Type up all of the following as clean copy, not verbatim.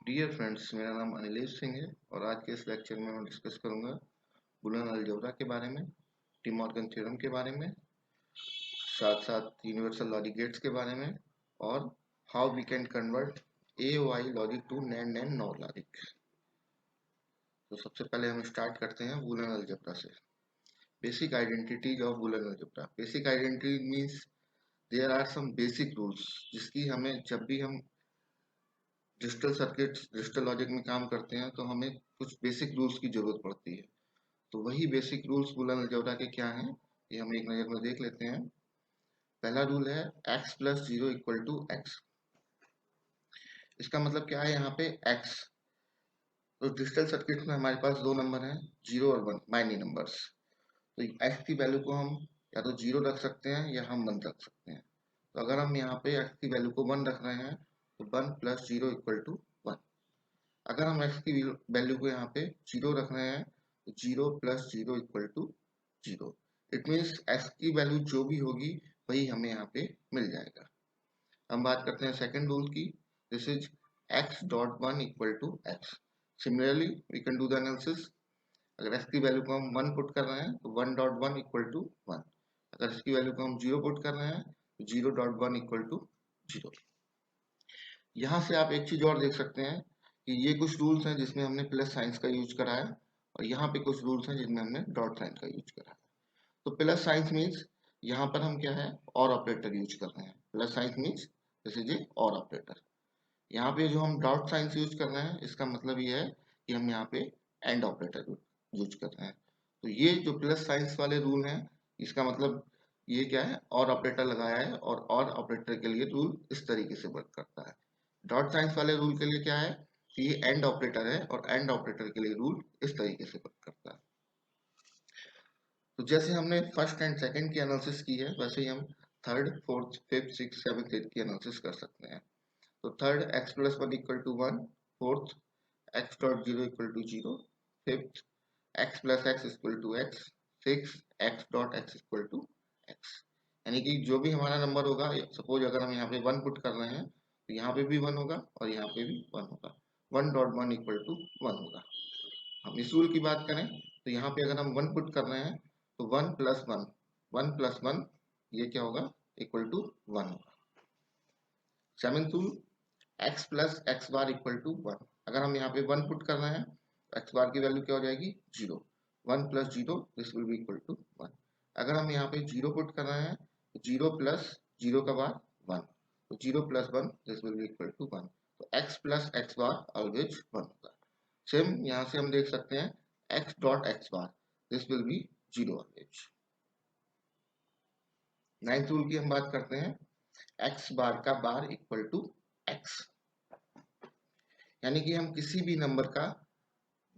Dear friends, मेरा नाम अनिलेश सिंह है और आज के इस लेक्चर में मैं डिस्कस करूंगा बुलियन अलजेब्रा के बारे में, डी मॉर्गन थ्योरम के बारे में, साथ साथ यूनिवर्सल लॉजिक गेट्स के बारे में और how we can convert AOI logic to NAND and NOR logic. तो सबसे पहले हम स्टार्ट करते हैं बुलियन अलजेब्रा से। Basic identities of Boolean algebra. Basic identity means there are some basic rules जिसकी हमें जब भी हम डिजिटल सर्किट्स डिजिटल लॉजिक में काम करते हैं तो हमें कुछ बेसिक रूल्स की जरूरत पड़ती है। तो वही बेसिक रूल्स बुलियन अलजेब्रा के क्या हैं, ये हम एक नज़र में देख लेते हैं। पहला रूल है x plus zero equal to X. इसका मतलब क्या है, यहाँ पे x, तो डिजिटल सर्किट में हमारे पास दो नंबर हैं, जीरो और वन, बाइनरी नंबर्स। तो x की वैल्यू को हम या तो जीरो रख सकते हैं या हम वन रख सकते हैं। तो अगर हम यहाँ पे x की वैल्यू को वन रख रहे हैं तो one plus zero equal to one. अगर हम x की वैल्यू को यहाँ पे जीरो रख रहे हैं तो zero plus zero equal to zero. It means x की वैल्यू जो भी होगी वही हमें यहाँ पे मिल जाएगा। हम बात करते हैं सेकंड रूल की। This is x dot one equal to X. Similarly we can do the analysis. अगर x की वैल्यू को हम वन पुट कर रहे हैं तो one dot one equal to one. अगर इसकी वैल्यू को हम जीरो पुट कर रहे हैं तो zero dot one equal to zero. यहाँ से आप एक चीज और देख सकते हैं कि ये कुछ रूल्स हैं जिसमें हमने प्लस साइंस का यूज करा है और यहाँ पे कुछ रूल्स हैं जिनमें हमने डॉट साइन का यूज करा है। तो प्लस साइंस मीन्स यहाँ पर हम क्या है, और ऑपरेटर यूज कर रहे हैं। Plus science means this is ए और ऑपरेटर। यहाँ पे जो हम डॉट साइंस यूज कर रहे हैं इसका मतलब ये है कि हम यहाँ पे एंड ऑपरेटर यूज कर रहे हैं। तो ये जो प्लस साइंस वाले रूल हैं इसका मतलब ये क्या है, और ऑपरेटर लगाया है और ऑपरेटर के लिए रूल इस तरीके से वर्क करता है। डॉट साइंस वाले रूल के लिए क्या है कि ये एंड ऑपरेटर है और एंड ऑपरेटर के लिए रूल इस तरीके से वर्क करता है। तो जैसे हमने फर्स्ट एंड सेकंड की एनालिसिस की है वैसे ही हम third fourth fifth six seventh eight की एनालिसिस कर सकते हैं। तो third x plus one equal to one, fourth x dot zero equal to zero, fifth x plus X equal to X, six x dot X equal to X. यानी कि जो भी हमारा नंबर होगा, सपोज अगर हम यहाँ पे वन पुट कर रहे हैं तो यहाँ पे भी वन होगा और यहाँ पे भी वन होगा। One dot one equal to one होगा। हम इस रूल की बात करें तो यहाँ पे अगर हम वन पुट कर रहे हैं तो one plus one, one plus one ये क्या होगा, इक्वल टू वन होगा। Seventh rule, x plus x bar equal to one. अगर हम यहाँ पे वन पुट कर रहे हैं तो एक्स बार की वैल्यू क्या हो जाएगी, zero. One plus zero this will be equal to one. अगर हम यहाँ पे जीरो पुट कर रहे हैं तो जीरो प्लस जीरो का बार वन, तो zero plus one this will be equal to one. तो x plus x bar always one होगा। सेम यहाँ से हम देख सकते हैं x dot x bar this will be zero always. Ninth rule की हम बात करते हैं, एक्स बार का बार इक्वल टू एक्स। यानी कि हम किसी भी नंबर का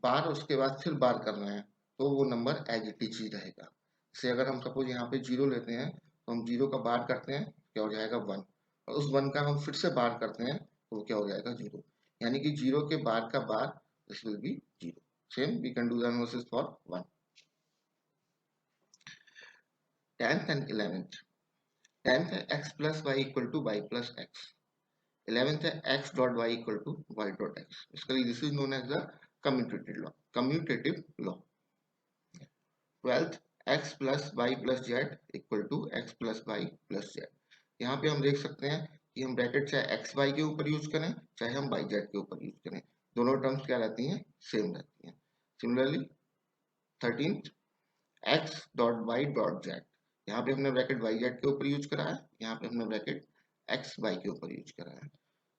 बार उसके बाद फिर बार कर रहे हैं तो वो नंबर एज इट इज ही रहेगा। जैसे अगर हम सपोज यहाँ पे जीरो लेते हैं तो हम जीरो का बार करते हैं क्या हो जाएगा, वन। और उस वन का हम फिर से बार करते हैं तो वो क्या हो जाएगा, जीरो। यानी कि जीरो के बार का bar this will be zero. Same we can do the analysis for one. Tenth and eleventh. Tenth है x plus y equal to y plus x. Eleventh है x dot y equal to y dot x. इसका this is known as the commutative law. Twelfth, x plus y plus z equal to x plus y plus z. यहाँ पे हम देख सकते हैं कि हम ब्रैकेट चाहे एक्स वाई के ऊपर यूज करें चाहे हम वाई जेड के ऊपर यूज करें, दोनों टर्म्स क्या रहती हैं, सेम रहती हैं। Similarly thirteenth, x dot y dot z. यहाँ पे हमने ब्रैकेट वाई जेड के ऊपर यूज करा है, यहाँ पे हमने ब्रैकेट एक्स वाई के ऊपर यूज करा है।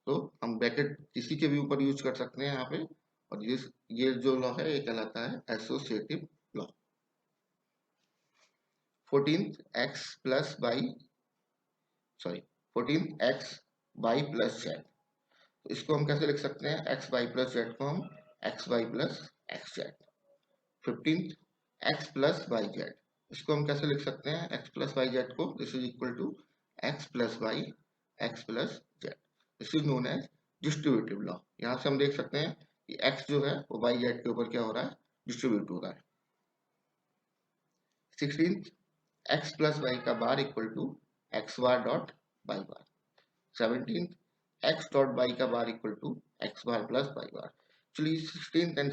तो हम ब्रैकेट किसी के भी ऊपर यूज कर सकते हैं यहाँ पे। और ये जो लॉ है ये कहलाता है associative law. 14th x plus y, sorry 14th x y plus z. तो इसको हम कैसे लिख सकते हैं, एक्स वाई प्लस जेड को हम x y plus x z. 15th x plus y z, इसको हम कैसे लिख सकते हैं, एक्स प्लस वाई जेड को this is equal to x plus y x plus z. This is known as distributive law. यहाँ से हम देख सकते हैं कि x जो है वो वाई जेड के ऊपर क्या हो रहा है, डिस्ट्रीब्यूट हो रहा है। 16th, एक्स प्लस वाई का bar equal to x bar dot y bar. 17th, x dot y का bar equal to x bar plus y bar. Actually 16th and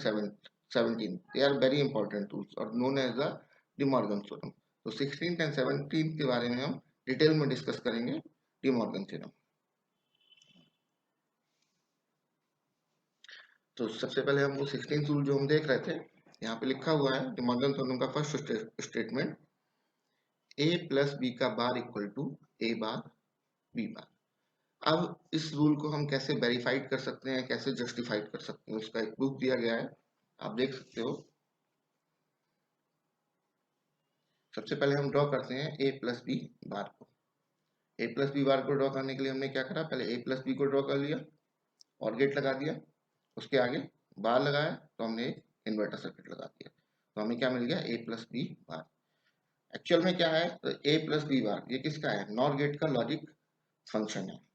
17th they are very important tools और known as the De Morgan theorem। तो 16th and 17th के बारे में हम detail में discuss करेंगे De Morgan theorem। तो सबसे पहले हम वो 16th रूल जो हम देख रहे थे, यहाँ पे लिखा हुआ है De Morgan theorem का first statement, a plus B का bar equal to a bar b bar. अब इस रूल को हम कैसे वेरीफाइड कर सकते हैं, कैसे जस्टिफाइड कर सकते हैं, उसका एक प्रूफ दिया गया है, आप देख सकते हो। सबसे पहले हम ड्रॉ करते हैं a प्लस बी बार को। a प्लस बी बार को ड्रॉ करने के लिए हमने क्या करा, पहले a प्लस बी को ड्रॉ कर लिया और गेट लगा दिया, उसके आगे बार लगाया तो हमने एक इन्वर्टर सर्किट लगा दिया, तो हमें क्या मिल गया, a plus B bar. Actual में क्या है, तो a प्लस बी बार ये किसका है, नॉर गेट का लॉजिक फंक्शन है।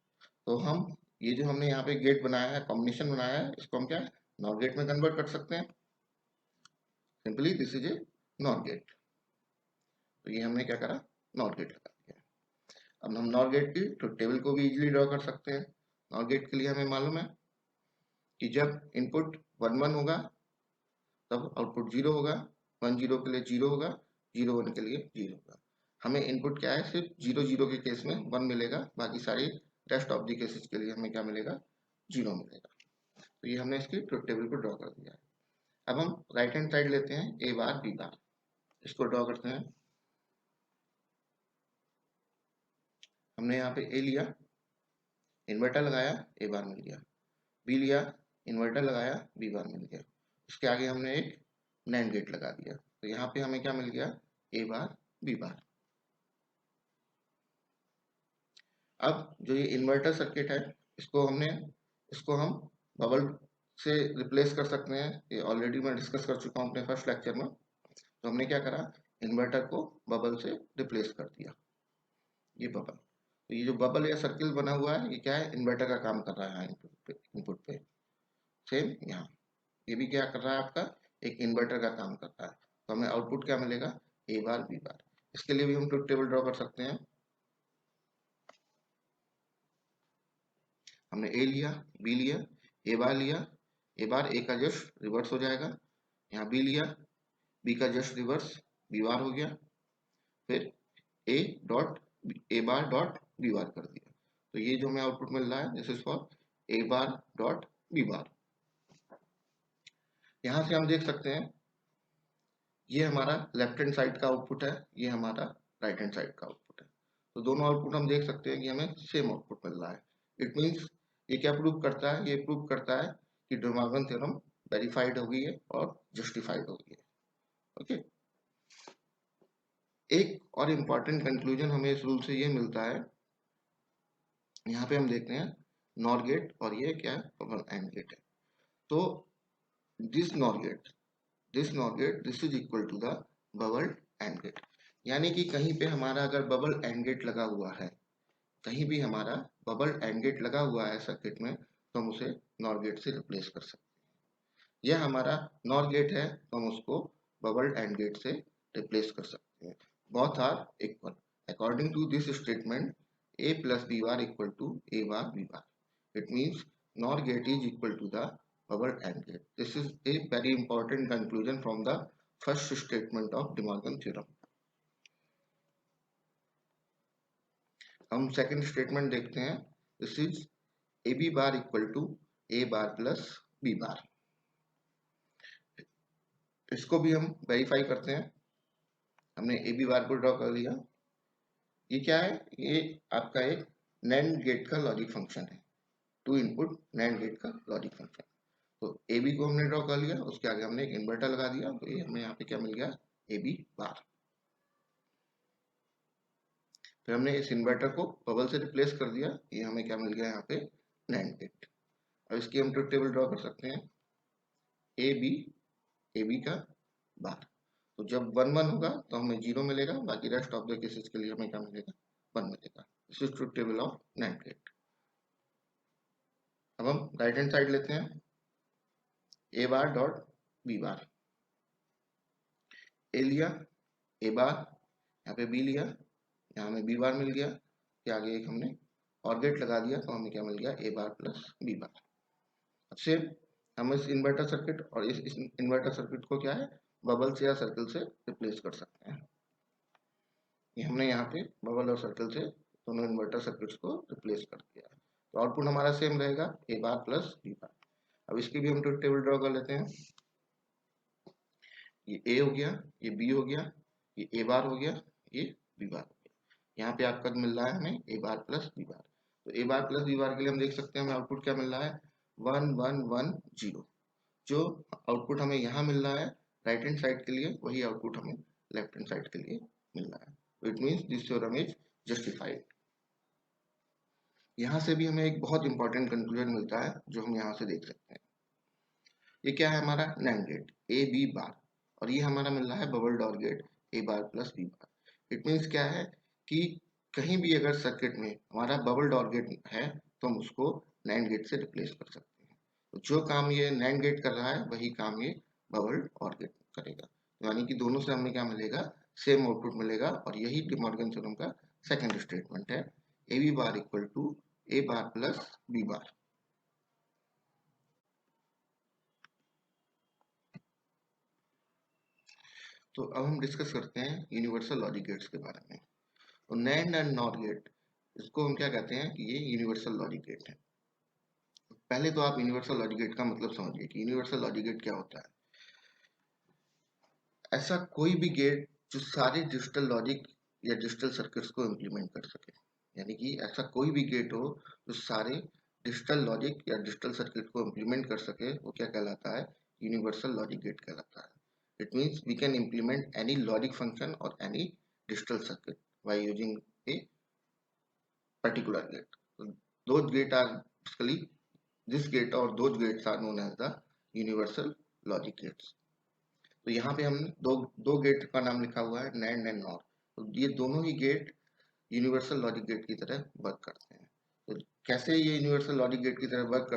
तो हम ये जो हमने यहाँ पे गेट बनाया है, कॉम्बिनेशन बनाया है, इसको हम क्या नॉर गेट में कन्वर्ट कर सकते हैं। Simply this is a NOR gate. तो ये हमने क्या करा, नॉर गेट लगा दिया। अब हम नॉर गेट की ट्रुथ टेबल को भी इजीली ड्रॉ कर सकते हैं। नॉर गेट के लिए हमें मालूम है कि जब इनपुट 1 1 होगा तब आउटपुट 0 होगा, 1 0 के लिए 0 होगा, 0 1 के लिए 0 होगा। हमें इनपुट क्या है, सिर्फ 0 0 के केस में 1 मिलेगा, बाकी सारी रेस्ट ऑफ द केसेस के लिए हमें क्या मिलेगा, 0 मिलेगा। तो ये हमने इसकी ट्रुथ टेबल को ड्रॉ कर दिया है। अब हम राइट हैंड साइड लेते हैं a बार b बार, इसको ड्रॉ करते हैं। हमने यहाँ पे a लिया, इन्वर्टर लगाया, a बार मिल गया, b लिया, इन्वर्टर लगाया, b बार मिल गया, उसके आगे हमने एक नैंड गेट लगा दिया, तो यहाँ पे हमें क्या मिल गया, a बार b बार। अब जो ये इन्वर्टर सर्किट है, इसको हम बबल से रिप्लेस कर सकते हैं, ये ऑलरेडी मैं डिस्कस कर चुका हूँ अपने फर्स्ट लेक्चर में। तो हमने क्या करा, इन्वर्टर को बबल से रिप्लेस कर दिया, ये बबल। तो ये जो बबल या सर्किल बना हुआ है, ये क्या है, इन्वर्टर का काम कर रहा है इनपुट पे। सेम यहाँ ये भी क्या कर रहा है, आपका एक इन्वर्टर का काम कर रहा है। तो हमें आउटपुट क्या मिलेगा, ए बार बी बार। इसके लिए भी हम ट्रुथ टेबल ड्रॉ कर सकते हैं। हमने ए लिया, बी लिया, ए बार लिया, ए बार ए का जस्ट रिवर्स हो जाएगा, यहाँ बी लिया, बी का जस्ट रिवर्स बी बार हो गया, फिर a dot a bar dot B bar कर दिया। तो ये जो हमें आउटपुट मिल रहा है, this is for a bar dot B bar. यहाँ से हम देख सकते हैं ये हमारा लेफ्ट हैंड साइड का आउटपुट है, ये हमारा राइट हैंड साइड का आउटपुट है। तो दोनों आउटपुट हम देख सकते हैं कि हमें सेम आउटपुट मिल रहा है। इट मीन्स ये क्या प्रूव करता है, ये प्रूव करता है कि डे मॉर्गन थ्योरम वेरीफाइड हो गई है और जस्टिफाइड हो गई है। ओके, एक और इम्पॉर्टेंट कंक्लूजन हमें इस रूल से ये मिलता है, यहाँ पे हम देखते हैं नॉर गेट और ये क्या है, बबल एंड गेट है। तो this NOR gate this is equal to the bubble AND gate. यानी कि कहीं पे हमारा अगर बबल एंड गेट लगा हुआ है, कहीं भी हमारा बबल एंड गेट लगा हुआ है सर्किट में, तो हम उसे नॉर गेट से रिप्लेस कर सकते हैं। यह हमारा नॉर गेट है तो हम उसको बबल एंड गेट से रिप्लेस कर सकते हैं। Both are equal according to this statement, a plus b bar equal to a bar b bar. It means NOR gate is equal to the bubble AND gate. This is a very important conclusion from the first statement of De Morgan theorem. हम second statement देखते हैं, this is a B bar equal to A bar plus B bar. इसको भी हम verify करते हैं। हमने A B bar को ड्रॉ कर लिया, ये क्या है, ये आपका एक नैंड गेट का लॉजिक फंक्शन है, टू इनपुट नैंड गेट का लॉजिक फंक्शन। तो ए बी को हमने ड्रॉ कर लिया, उसके आगे हमने एक इन्वर्टर लगा दिया, तो ये हमें यहाँ पे क्या मिल गया, ए बी बार। फिर हमने इस इन्वर्टर को बबल से रिप्लेस कर दिया, ये हमें क्या मिल गया यहाँ पे, नैंड गेट। अब इसकी हम ट्रुथ टेबल ड्रॉ कर सकते हैं, ए बी का बार। तो जब 1 1 होगा तो हमें 0 मिलेगा, बाकी रेस्ट ऑफ द केसेस के लिए हमें क्या मिलेगा, 1 मिलेगा। This is truth table of NAND gate. अब हम राइट हैंड साइड लेते हैं, ए बार डॉट बी बार। ए लिया, ए बार, यहाँ पे बी लिया, यहाँ हमें बी बार मिल गया, के आगे एक हमने और गेट लगा दिया तो हमें क्या मिल गया, A bar plus B bar. Same हम इस इन्वर्टर सर्किट और इस इन्वर्टर सर्किट को क्या है, बबल से या सर्कल से रिप्लेस कर सकते हैं। ये हमने यहाँ पे बबल और सर्कल से दोनों इन्वर्टर सर्किट्स को रिप्लेस कर दिया है। तो आउटपुट हमारा सेम रहेगा, ए बार प्लस बी बार। अब इसकी भी हम ट्रुथ टेबल ड्रॉ कर लेते हैं। ये ए हो गया, ये बी हो गया, ये ए बार हो गया, ये बी बार हो गया। यहाँ पे आपका मिल रहा है हमें ए बार प्लस बी बार। तो ए बार प्लस बी बार के लिए हम देख सकते हैं हमें आउटपुट क्या मिल रहा है, 1110। जो आउटपुट हमें यहाँ मिल रहा है राइट हैंड साइड के लिए, वही आउटपुट हमें लेफ्ट हैंड साइड के लिए मिल रहा है। It means this theorem is justified. यहाँ से भी हमें एक बहुत इंपॉर्टेंट कंक्लूजन मिलता है जो हम यहाँ से देख सकते हैं। ये क्या है हमारा NAND gate A B bar, और ये हमारा मिल रहा है bubbled OR gate A bar plus B bar. It means क्या है कि कहीं भी अगर सर्किट में हमारा बबल डॉर गेट है तो हम उसको नैंड गेट से रिप्लेस कर सकते हैं। तो जो काम ये नैंड गेट कर रहा है वही काम ये बबल डॉर गेट करेगा। यानी कि दोनों से हमें क्या मिलेगा, सेम आउटपुट मिलेगा। और यही डी मॉर्गन थ्योरम का सेकंड स्टेटमेंट है, a B bar equal to A bar plus B bar. तो अब हम डिस्कस करते हैं यूनिवर्सल लॉजिक गेट्स के बारे में। तो नैंड एंड नॉर गेट, इसको हम क्या कहते हैं कि ये यूनिवर्सल लॉजिक गेट है। पहले तो आप यूनिवर्सल लॉजिक गेट का मतलब समझिए कि यूनिवर्सल लॉजिक गेट क्या होता है। ऐसा कोई भी गेट जो सारे डिजिटल लॉजिक या डिजिटल सर्किट्स को इम्प्लीमेंट कर सके। यानी कि ऐसा कोई भी गेट हो जो सारे डिजिटल लॉजिक या डिजिटल सर्किट को इम्प्लीमेंट कर सके, वो क्या कहलाता है, यूनिवर्सल लॉजिक गेट कहलाता है। It means we can implement any logic function or any digital circuit by using a particular gate. So those gates are basically, this gate or those gates are known as the universal logic gates. तो यहाँ पे हमने दो gate का नाम लिखा हुआ है, नैंड एंड नॉर। तो ये दोनों ही गेट यूनिवर्सल लॉजिक गेट की तरह वर्क करते हैं। तो कैसे ये यूनिवर्सल लॉजिक गेट की तरह वर्क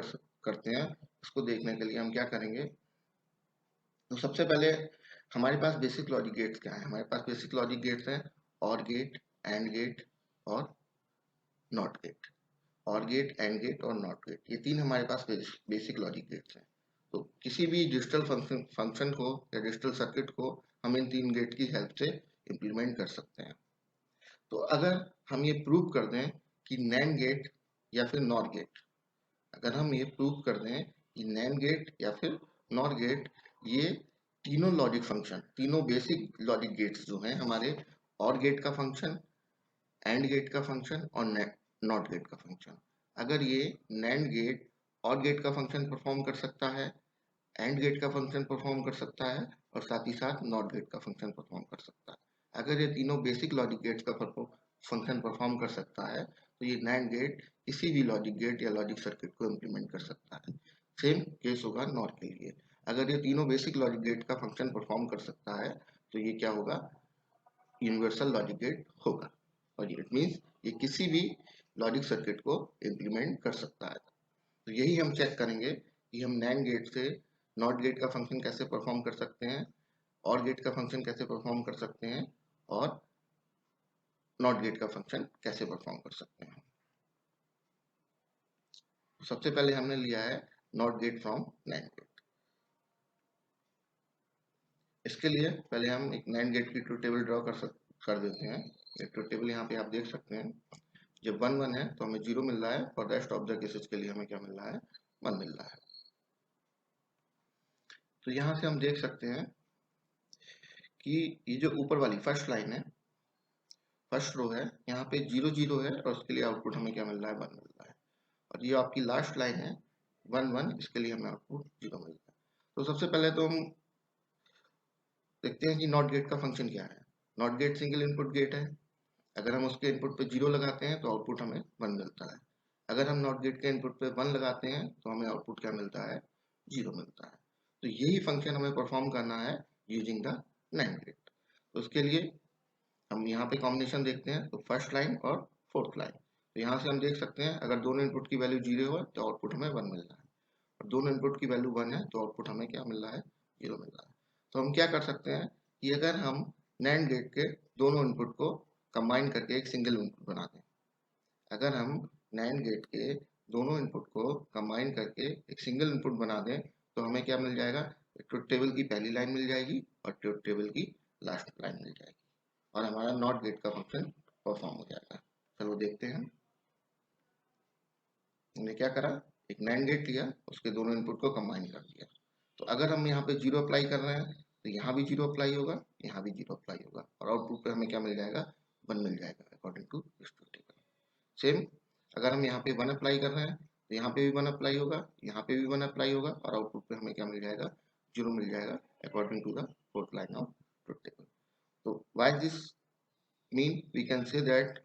करते हैं, इसको देखने के लिए हम क्या करेंगे। तो सबसे पहले हमारे पास बेसिक लॉजिक गेट्स क्या है, हमारे पास बेसिक लॉजिक गेट्स हैं और गेट, एंड गेट और नॉट गेट। और गेट, एंड गेट और नॉट गेट, ये तीन हमारे पास बेसिक लॉजिक गेट्स हैं। तो किसी भी डिजिटल फंक्शन को या डिजिटल सर्किट को हम इन तीन गेट की हेल्प से इम्प्लीमेंट कर सकते हैं। तो अगर हम ये प्रूव कर दें कि नैंड गेट या फिर नॉर गेट, अगर हम ये प्रूव कर दें कि नैंड गेट या फिर नॉर गेट, ये तीनों लॉजिक फंक्शन, तीनों बेसिक लॉजिक गेट्स जो हैं हमारे, और गेट का फंक्शन, एंड गेट का फंक्शन और नॉट गेट का फंक्शन, अगर ये नैंड गेट और गेट का फंक्शन परफॉर्म कर सकता है, एंड गेट का फंक्शन परफॉर्म कर सकता है और साथ ही साथ नॉट गेट का फंक्शन परफॉर्म कर सकता है, अगर ये तीनों बेसिक लॉजिक गेट्स का फंक्शन परफॉर्म कर सकता है, तो ये नैंड गेट किसी भी लॉजिक गेट या लॉजिक सर्किट को इम्प्लीमेंट कर सकता है। सेम केस होगा नॉर के लिए, अगर ये तीनों बेसिक लॉजिक गेट का फंक्शन परफॉर्म कर सकता है तो ये क्या होगा, यूनिवर्सल लॉजिक गेट होगा। और इट मीन्स ये किसी भी लॉजिक सर्किट को इम्प्लीमेंट कर सकता है। तो यही हम चेक करेंगे कि हम नैंड गेट से नॉट गेट का फंक्शन कैसे परफॉर्म कर सकते हैं, और गेट का फंक्शन कैसे परफॉर्म कर सकते हैं, और नॉट गेट का फंक्शन कैसे परफॉर्म कर सकते हैं। सबसे पहले हमने लिया है NOT gate from NAND gate. इसके लिए पहले हम एक नैंड गेट की ट्रुथ टेबल ड्रॉ कर देते हैं। ये ट्रुथ टेबल यहाँ पे आप देख सकते हैं, जब 1 1 है तो हमें 0 मिल रहा है, और रेस्ट ऑफ द केसेस के लिए हमें क्या मिल रहा है, 1 मिल रहा है। तो यहाँ से हम देख सकते हैं कि ये जो ऊपर वाली फर्स्ट लाइन है, फर्स्ट रो है, यहाँ पे 0 0 है और उसके लिए आउटपुट हमें क्या मिल रहा है, 1 मिल रहा है। और ये आपकी लास्ट लाइन है 1 1, इसके लिए हमें आउटपुट 0 मिल रहा है। तो सबसे पहले तो हम देखते हैं कि नॉट गेट का फंक्शन क्या है। NOT gate single input gate है, अगर हम उसके इनपुट पे 0 लगाते हैं तो आउटपुट हमें 1 मिलता है। अगर हम नॉट गेट के इनपुट पे 1 लगाते हैं तो हमें आउटपुट क्या मिलता है, 0 मिलता है। तो यही फंक्शन हमें परफॉर्म करना है यूजिंग द नैंड गेट। तो उसके लिए हम यहाँ पे कॉम्बिनेशन देखते हैं, तो फर्स्ट लाइन और फोर्थ लाइन। तो यहाँ से हम देख सकते हैं अगर दोनों इनपुट की वैल्यू 0 हो तो आउटपुट हमें 1 मिल रहा है, और दोनों इनपुट की वैल्यू 1 है तो आउटपुट हमें क्या मिल रहा है, 0 मिल रहा है। तो हम क्या कर सकते हैं कि अगर हम नैंड गेट के दोनों इनपुट को कंबाइन करके एक सिंगल इनपुट बना दें, अगर हम नैंड गेट के दोनों इनपुट को कंबाइन करके एक सिंगल इनपुट बना दें तो हमें क्या मिल जाएगा, ट्रुथ टेबल की पहली लाइन मिल जाएगी और ट्रुथ टेबल की लास्ट लाइन मिल जाएगी और हमारा नॉट गेट का फंक्शन परफॉर्म हो जाएगा। चलो देखते हैं। हमने क्या करा, एक नैंड गेट लिया, उसके दोनों इनपुट को कंबाइन कर दिया। तो अगर हम यहाँ पे जीरो अप्लाई कर रहे हैं तो यहाँ भी जीरो अप्लाई होगा, यहाँ भी जीरो अप्लाई होगा और आउटपुट पे हमें क्या मिल जाएगा, 1 मिल जाएगा according to this truth table. Same अगर हम यहाँ पे 1 अप्लाई कर रहे हैं तो यहाँ पे भी 1 अप्लाई होगा, यहाँ पे भी 1 अप्लाई होगा और आउटपुट पे हमें क्या मिल जाएगा, 0 मिल जाएगा according to the fourth line of truth table. तो why this mean we can say that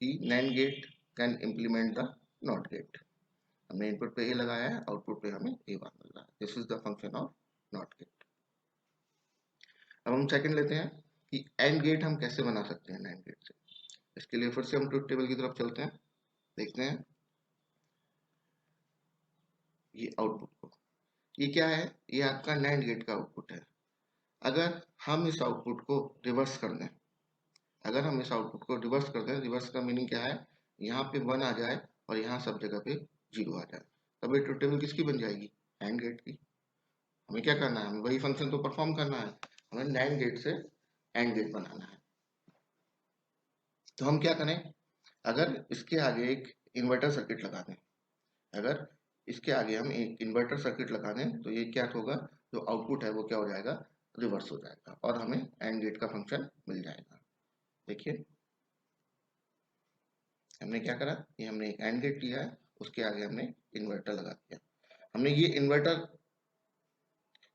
कि NAND gate can implement the NOT gate. हमने इनपुट पे ए लगाया है, आउटपुट पे हमें ए बार मिल रहा है। This is the function of not gate. अब हम सेकंड लेते हैं कि एंड गेट हम कैसे बना सकते हैं नैंड गेट से। इसके लिए फिर से हम ट्रुथ टेबल की तरफ चलते हैं, देखते हैं ये आउटपुट को। ये क्या है, ये आपका नैंड गेट का आउटपुट है। अगर हम इस आउटपुट को रिवर्स कर दें, अगर हम इस आउटपुट को रिवर्स कर दें, रिवर्स का मीनिंग क्या है, यहाँ पे 1 आ जाए और यहाँ सब जगह पे 0 आ जाए, तब ये ट्रुथ टेबल किसकी बन जाएगी, एंड गेट की। हमें क्या करना है, हमें वही फंक्शन तो परफॉर्म करना है, हमें नैंड गेट से एंड गेट बनाना है। तो हम क्या करें, अगर इसके आगे एक इन्वर्टर सर्किट लगा दें, अगर इसके आगे हम एक इन्वर्टर सर्किट लगा दें तो ये क्या होगा, जो आउटपुट है वो क्या हो जाएगा, रिवर्स हो जाएगा और हमें एंड गेट का फंक्शन मिल जाएगा। देखिए हमने क्या करा, ये हमने एक एंड गेट लिया है, उसके आगे हमने इन्वर्टर लगा दिया। हमने ये इन्वर्टर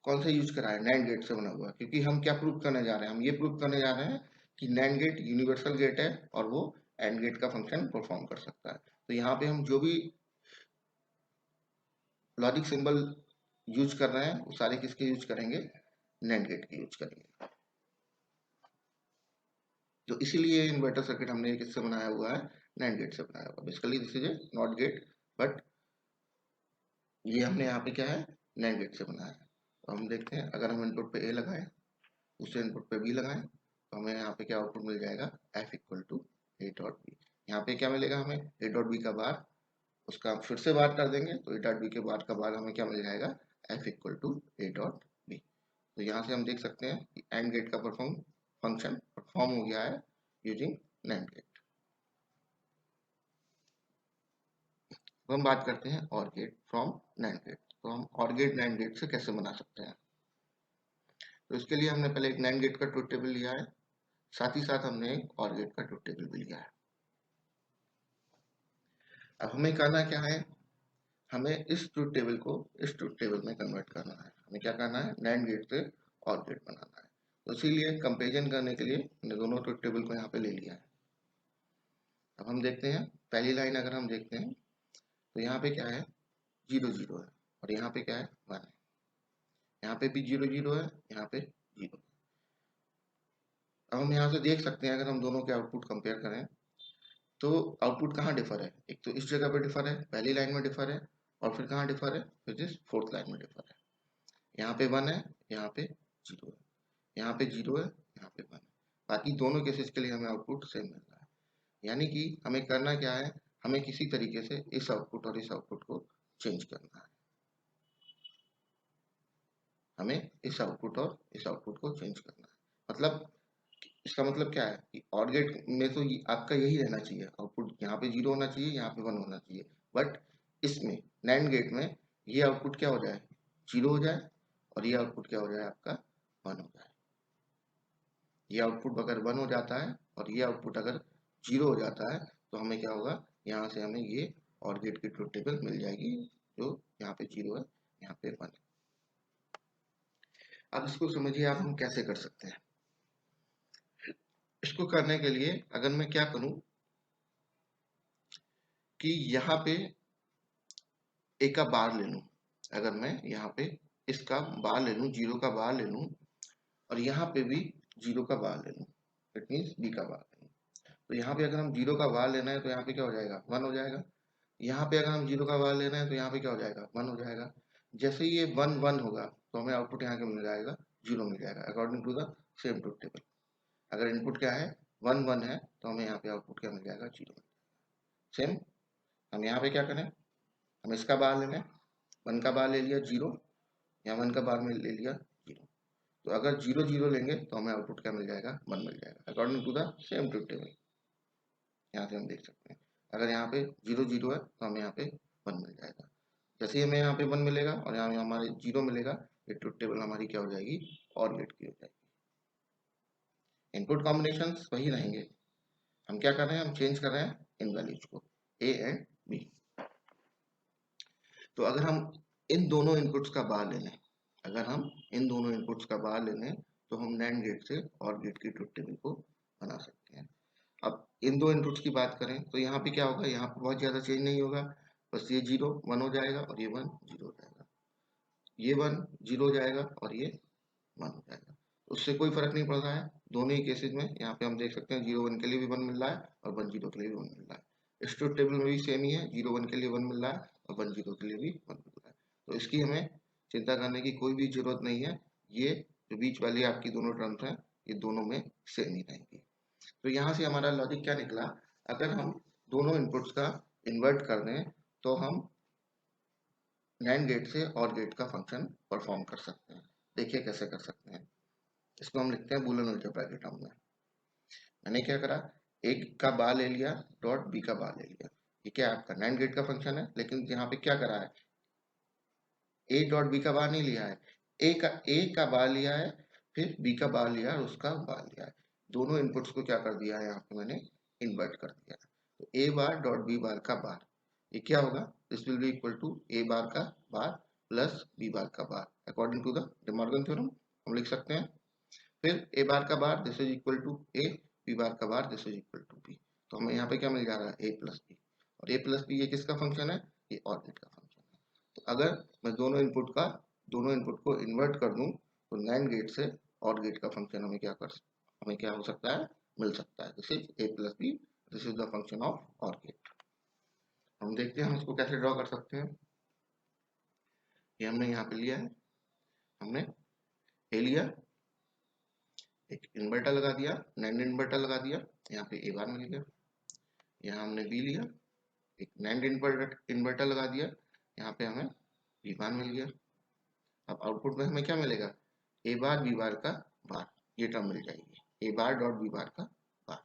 कौन सा यूज करा है, नैंड गेट से बना हुआ, क्योंकि हम क्या प्रूव करने जा रहे हैं, हम ये प्रूव करने जा रहे हैं कि नैंड गेट यूनिवर्सल गेट है और वो एंड गेट का फंक्शन परफॉर्म कर सकता है। तो यहाँ पे हम जो भी लॉजिक सिंबल यूज कर रहे हैं वो सारे किसके यूज करेंगे, नैंड गेट के यूज करेंगे। तो इसीलिए इन्वर्टर सर्किट हमने किससे बनाया हुआ है, नैंड गेट से बनाया हुआ। Basically this is A not gate, but ये हमने यहाँ पे क्या है, नैंड गेट से बनाया है। तो हम देखते हैं, अगर हम इनपुट पे ए लगाएं, दूसरे इनपुट पे बी लगाएं, तो हमें यहाँ पे क्या आउटपुट मिल जाएगा, f equal to A dot b. यहाँ पे क्या मिलेगा हमें, ए डॉट बी का बार, उसका फिर से बार कर देंगे तो ए डॉट बी के बाद का बार हमें क्या मिल जाएगा, f equal to A dot B. तो यहाँ से हम देख सकते हैं कि एंड गेट का फंक्शन परफॉर्म हो गया है यूजिंग नैंड गेट। तो हम बात करते हैं और गेट फ्रॉम नैंड गेट। तो हम और गेट नैंड गेट से कैसे बना सकते हैं। तो इसके लिए हमने पहले एक नैंड गेट का ट्रुथ टेबल लिया है, साथ ही साथ हमने एक और गेट का ट्रुथ टेबल भी लिया है। अब हमें करना क्या है, हमें इस ट्रुथ टेबल को इस ट्रुथ टेबल में कन्वर्ट करना है। हमें क्या करना है, नैंड गेट से और गेट बनाना है। तो इसीलिए कंपेरिजन करने के लिए हमने दोनों ट्रुथ टेबल को यहाँ पे ले लिया है। अब हम देखते हैं, पहली लाइन अगर हम देखते हैं तो यहाँ पे क्या है, 0 0 है और यहाँ पे क्या है, 1 है। यहाँ पे भी 0 0 है, यहाँ पे 0। अब हम यहाँ से देख सकते हैं, अगर हम दोनों के आउटपुट कंपेयर करें तो आउटपुट कहाँ डिफर है, एक तो इस जगह पे डिफर है, पहली लाइन में डिफर है, और फिर कहाँ डिफर है, फिर इस फोर्थ लाइन में डिफर है। यहाँ पे 1 है, यहाँ पे 0 है, यहाँ पे 0 है, यहाँ पे 1 है। बाकी दोनों केसेस के लिए हमें आउटपुट सेम मिल रहा है। यानी कि हमें करना क्या है, हमें किसी तरीके से इस आउटपुट और इस आउटपुट को चेंज करना है। हमें इस आउटपुट और इस आउटपुट को चेंज करना है। मतलब इसका मतलब क्या है कि ऑर गेट में तो आपका यही रहना चाहिए, आउटपुट यहाँ पे 0 होना चाहिए, यहाँ पे 1 होना चाहिए। बट इसमें नैंड गेट में ये आउटपुट क्या हो जाए, 0 हो जाए, और ये आउटपुट क्या हो जाए, आपका 1 हो जाए। ये आउटपुट अगर 1 हो जाता है और ये आउटपुट अगर 0 हो जाता है तो हमें क्या होगा, यहाँ से हमें ये और गेट की ट्रुथ टेबल मिल जाएगी, जो यहाँ पे 0 है, यहाँ पे 1 है। अब इसको समझिए आप हम कैसे कर सकते हैं। इसको करने के लिए अगर मैं क्या करूं कि यहाँ पे ए का बार ले लूं, अगर मैं यहाँ पे इसका बार ले लूं, 0 का बार ले लूं, और यहाँ पे भी 0 का बार ले लूं, इट मीन्स बी का बार ले लूं, तो यहाँ पे अगर हम 0 का बार लेना है तो यहाँ पे क्या हो जाएगा, 1 हो जाएगा। यहाँ पे अगर हम 0 का बार लेना है तो यहाँ पे क्या हो जाएगा, 1 हो जाएगा। जैसे ही ये 1 1 होगा तो हमें आउटपुट यहाँ के मिल जाएगा, 0 मिल जाएगा according to the same truth table. अगर इनपुट क्या है, 1 1 है, तो हमें यहाँ पे आउटपुट क्या मिल जाएगा, 0। सेम हम यहाँ पे क्या करें, हम इसका बार ले लें, 1 का बार ले लिया 0, या 1 का बार में ले लिया 0। तो अगर 0 0 लेंगे तो हमें आउटपुट क्या मिल जाएगा, 1 मिल जाएगा according to the same truth table. यहाँ से हम देख सकते हैं अगर यहाँ पे 0 0 है तो हमें यहाँ पे 1 मिल जाएगा। जैसे ही हमें यहाँ पे 1 मिलेगा और यहाँ हमारे 0 मिलेगा, ये ट्रुथ टेबल हमारी क्या हो जाएगी, और गेट की हो जाएगी। इनपुट कॉम्बिनेशन वही रहेंगे, हम क्या कर रहे हैं, हम चेंज कर रहे हैं इन वैल्यूज को ए एंड बी। तो अगर हम इन दोनों इनपुट्स का बार ले लें, अगर हम इन दोनों इनपुट्स का बार ले लें तो हम नैंड गेट से और गेट की ट्रुथ टेबल को बना सकते हैं। अब इन दो इनपुट्स की बात करें तो यहाँ पे क्या होगा, यहाँ पे बहुत ज़्यादा चेंज नहीं होगा, बस ये 0 1 हो जाएगा और ये 1 0 हो जाएगा, ये 1 0 हो जाएगा और ये 1 हो जाएगा। उससे कोई फर्क नहीं पड़ रहा है दोनों ही केसेस में। यहाँ पे हम देख सकते हैं 0 1 के लिए भी 1 मिल रहा है और 1 0 के लिए भी 1 मिल रहा है। इस ट्रुथ टेबल में भी सेम ही है, 0 1 के लिए 1 मिल रहा है और 1 0 के लिए भी 1 मिल रहा है। तो इसकी हमें चिंता करने की कोई भी जरूरत नहीं है, ये जो बीच वाली आपकी दोनों टर्म्स हैं ये दोनों में सेम ही रहेंगी। तो यहाँ से हमारा लॉजिक क्या निकला, अगर हम दोनों इनपुट्स का इन्वर्ट कर दें तो हम नैंड गेट से और गेट का फंक्शन परफॉर्म कर सकते हैं। देखिए कैसे कर सकते हैं, इसको हम लिखते हैं बूलियन अलजेब्रा के टर्म में। मैंने क्या करा, एक का बार ले लिया डॉट बी का बार ले लिया, ये क्या आपका नैंड गेट का फंक्शन है, लेकिन यहाँ पे क्या करा है, ए डॉट बी का बार नहीं लिया है, ए का बार लिया है, फिर बी का बार लिया और उसका बार लिया है। दोनों इनपुट्स को क्या कर दिया है, यहाँ पे मैंने इन्वर्ट कर दिया है। तो ए बार डॉट बी बार का बार, ये क्या होगा, this will be equal to A bar का बार प्लस बी बार का bar according to the De Morgan theorem हम लिख सकते हैं। फिर ए बार का bar this is equal to A, B bar का bar this is equal to B. तो हमें यहाँ पे क्या मिल जा रहा है, ए प्लस बी, और ए प्लस बी ये किसका फंक्शन है, ये ऑर गेट का फंक्शन है। तो अगर मैं दोनों इनपुट को इन्वर्ट कर दूं तो नैंड गेट से और गेट का फंक्शन हमें क्या हो सकता है, मिल सकता है। This is a plus b, this is the function of OR gate. हम देखते हैं हम इसको कैसे ड्रॉ कर सकते हैं। ये हमने यहाँ पे लिया है, हमने ए लिया, एक इन्वर्टर लगा दिया, नैंड इन्वर्टर लगा दिया, यहाँ पे ए बार मिल गया। यहाँ हमने बी लिया, एक नैंड इन्वर्टर लगा दिया, यहाँ पे हमें बी बार मिल गया। अब आउटपुट में हमें क्या मिलेगा, ए बार बी बार का बार, ये टर्म मिल जाएगी, ए बार डॉट बी बार का bar,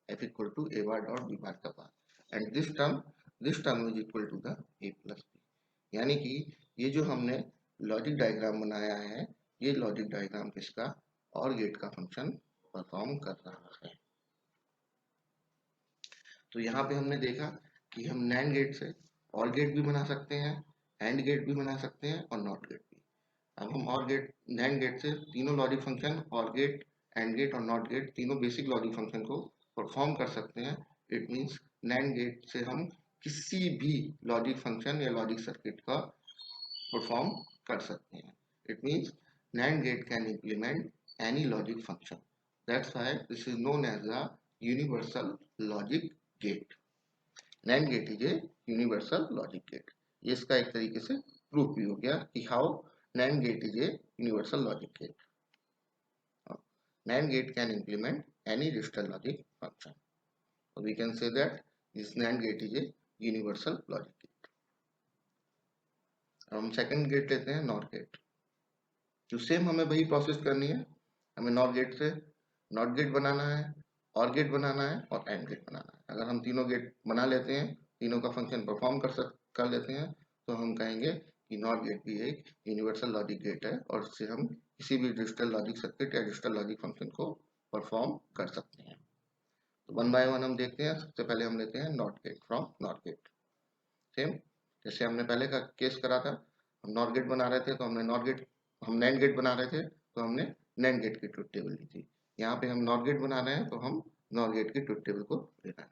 F equal to A bar dot B bar का bar and this term is equal to the A plus B. यानी कि ये जो हमने लॉजिक डायग्राम बनाया है, ये लॉजिक डायग्राम किसका, और गेट का फंक्शन परफॉर्म कर रहा है। तो यहाँ पे हमने देखा कि हम नैंड गेट से और गेट भी बना सकते हैं, एंड गेट भी बना सकते हैं और नॉट गेट भी। अब हम और गेट नैंड गेट से तीनों लॉजिक फंक्शन, और गेट, एंड गेट और नॉट गेट, तीनों बेसिक लॉजिक फंक्शन को परफॉर्म कर सकते हैं। इट मीन्स नैंड गेट से हम किसी भी लॉजिक फंक्शन या लॉजिक सर्किट का परफॉर्म कर सकते हैं। It means NAND gate can implement any logic function. That's why this is known as a universal logic gate. NAND gate is a universal logic gate. ये इसका एक तरीके से प्रूफ भी हो गया कि how NAND gate is a universal logic gate. NAND gate can implement any digital logic function. So we can say that this NAND gate is a universal logic gate. हम सेकंड गेट लेते हैं, not gate. जो same हमें वही process करनी है, हमें not gate से नॉट गेट बनाना है, और गेट बनाना है और एंड गेट बनाना है। अगर हम तीनों गेट बना लेते हैं, तीनों का फंक्शन परफॉर्म कर लेते हैं, तो हम कहेंगे कि नॉट गेट भी एक यूनिवर्सल लॉजिक गेट है और इससे हम किसी भी डिजिटल लॉजिक सर्किट या डिजिटल लॉजिक फंक्शन को परफॉर्म कर सकते हैं। तो वन बाय वन हम देखते हैं। सबसे पहले हम लेते हैं not gate from not gate. Same जैसे हमने पहले का केस करा था, हम नॉट गेट बना रहे थे तो हम नैंड गेट बना रहे थे तो हमने नैंड गेट की ट्रुथ टेबल ली थी। यहाँ पे हम नॉट गेट बना रहे हैं तो हम नॉट गेट की ट्रुथ टेबल को लेना है।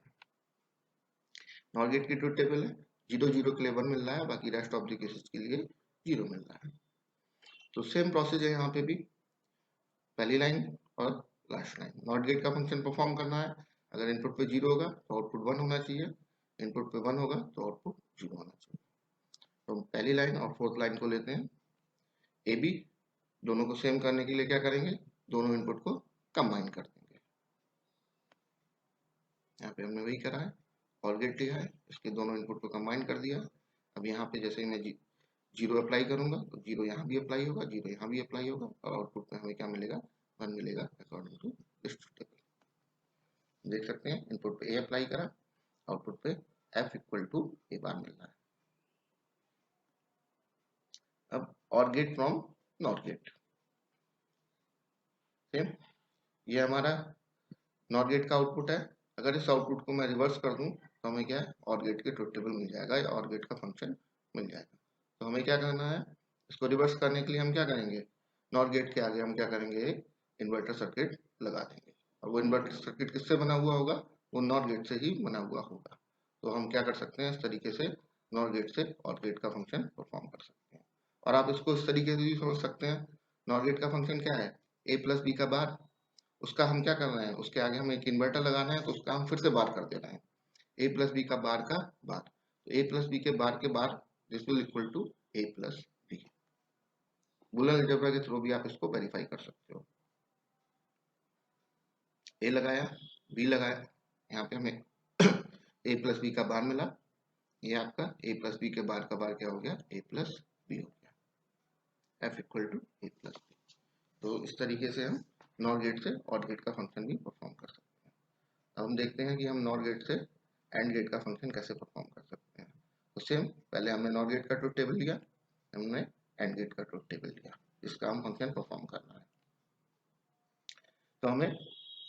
नॉट गेट की ट्रुथ टेबल है 0 0 के लिए 1 मिल रहा है, बाकी रेस्ट ऑफ द केसेस के लिए 0 मिल रहा है। तो सेम प्रोसेस है यहाँ पे भी, पहली लाइन और लास्ट लाइन। नॉट गेट का फंक्शन परफॉर्म करना है, अगर इनपुट पे 0 होगा तो आउटपुट 1 होना चाहिए, इनपुट पे 1 होगा तो आउटपुट 0 होना चाहिए। तो हम पहली लाइन और फोर्थ लाइन को लेते हैं, ए बी, दोनों को सेम करने के लिए क्या करेंगे, दोनों इनपुट को कंबाइन कर देंगे। यहाँ पे हमने वही करा है, और गेट लिया है, इसके दोनों इनपुट को कंबाइन कर दिया। अब यहाँ पे जैसे मैं जीरो अप्लाई करूंगा तो जीरो यहाँ भी अप्लाई होगा, जीरो यहाँ भी अप्लाई होगा, और आउटपुट में हमें क्या मिलेगा, 1 मिलेगा अकॉर्डिंग टू दिस टेबल। देख सकते हैं इनपुट पे ए अप्लाई करा, आउटपुट पे एफ इक्वल टू ए बार मिल रहा है। अब और get from not gate, same ये हमारा नॉट गेट का आउटपुट है। अगर इस आउटपुट को मैं रिवर्स कर दूं तो हमें क्या है, और गेट के ट्रुथ टेबल मिल जाएगा या और गेट का फंक्शन मिल जाएगा। तो हमें क्या करना है, इसको रिवर्स करने के लिए हम क्या करेंगे, नॉट गेट के आगे हम क्या करेंगे, इन्वर्टर सर्किट लगा देंगे। और वो इन्वर्टर सर्किट किससे बना हुआ होगा, वो नॉट गेट से ही बना हुआ होगा। तो हम क्या कर सकते हैं, इस तरीके से नॉट गेट से और गेट का फंक्शन परफॉर्म कर सकते हैं। और आप इसको इस तरीके से भी समझ सकते हैं, नॉट गेट का फंक्शन क्या है, ए प्लस बी का बार, उसका हम क्या कर रहे हैं, उसके आगे हमें एक इन्वर्टर लगाना है तो उसका हम फिर से बार कर दे रहे हैं, ए प्लस बी का बार का बार। तो ए प्लस बी के bar this will equal to A plus B. Boolean algebra के थ्रू भी आप इसको वेरीफाई कर सकते हो। ए लगाया, बी लगाया, यहाँ पे हमें ए प्लस बी का बार मिला, ये आपका ए प्लस बी के बार का बार क्या हो गया, ए प्लस बी हो गया, f equal to A plus b. तो इस तरीके से हम नॉट गेट से और गेट का फंक्शन भी परफॉर्म कर सकते हैं। अब हम देखते हैं कि हम नॉट गेट से एंड गेट का फंक्शन कैसे परफॉर्म कर सकते हैं। तो सेम पहले हमने नॉट गेट का ट्रुथ टेबल लिया, हमने एंड गेट का ट्रुथ टेबल लिया, इसका हम फंक्शन परफॉर्म करना है। तो हमें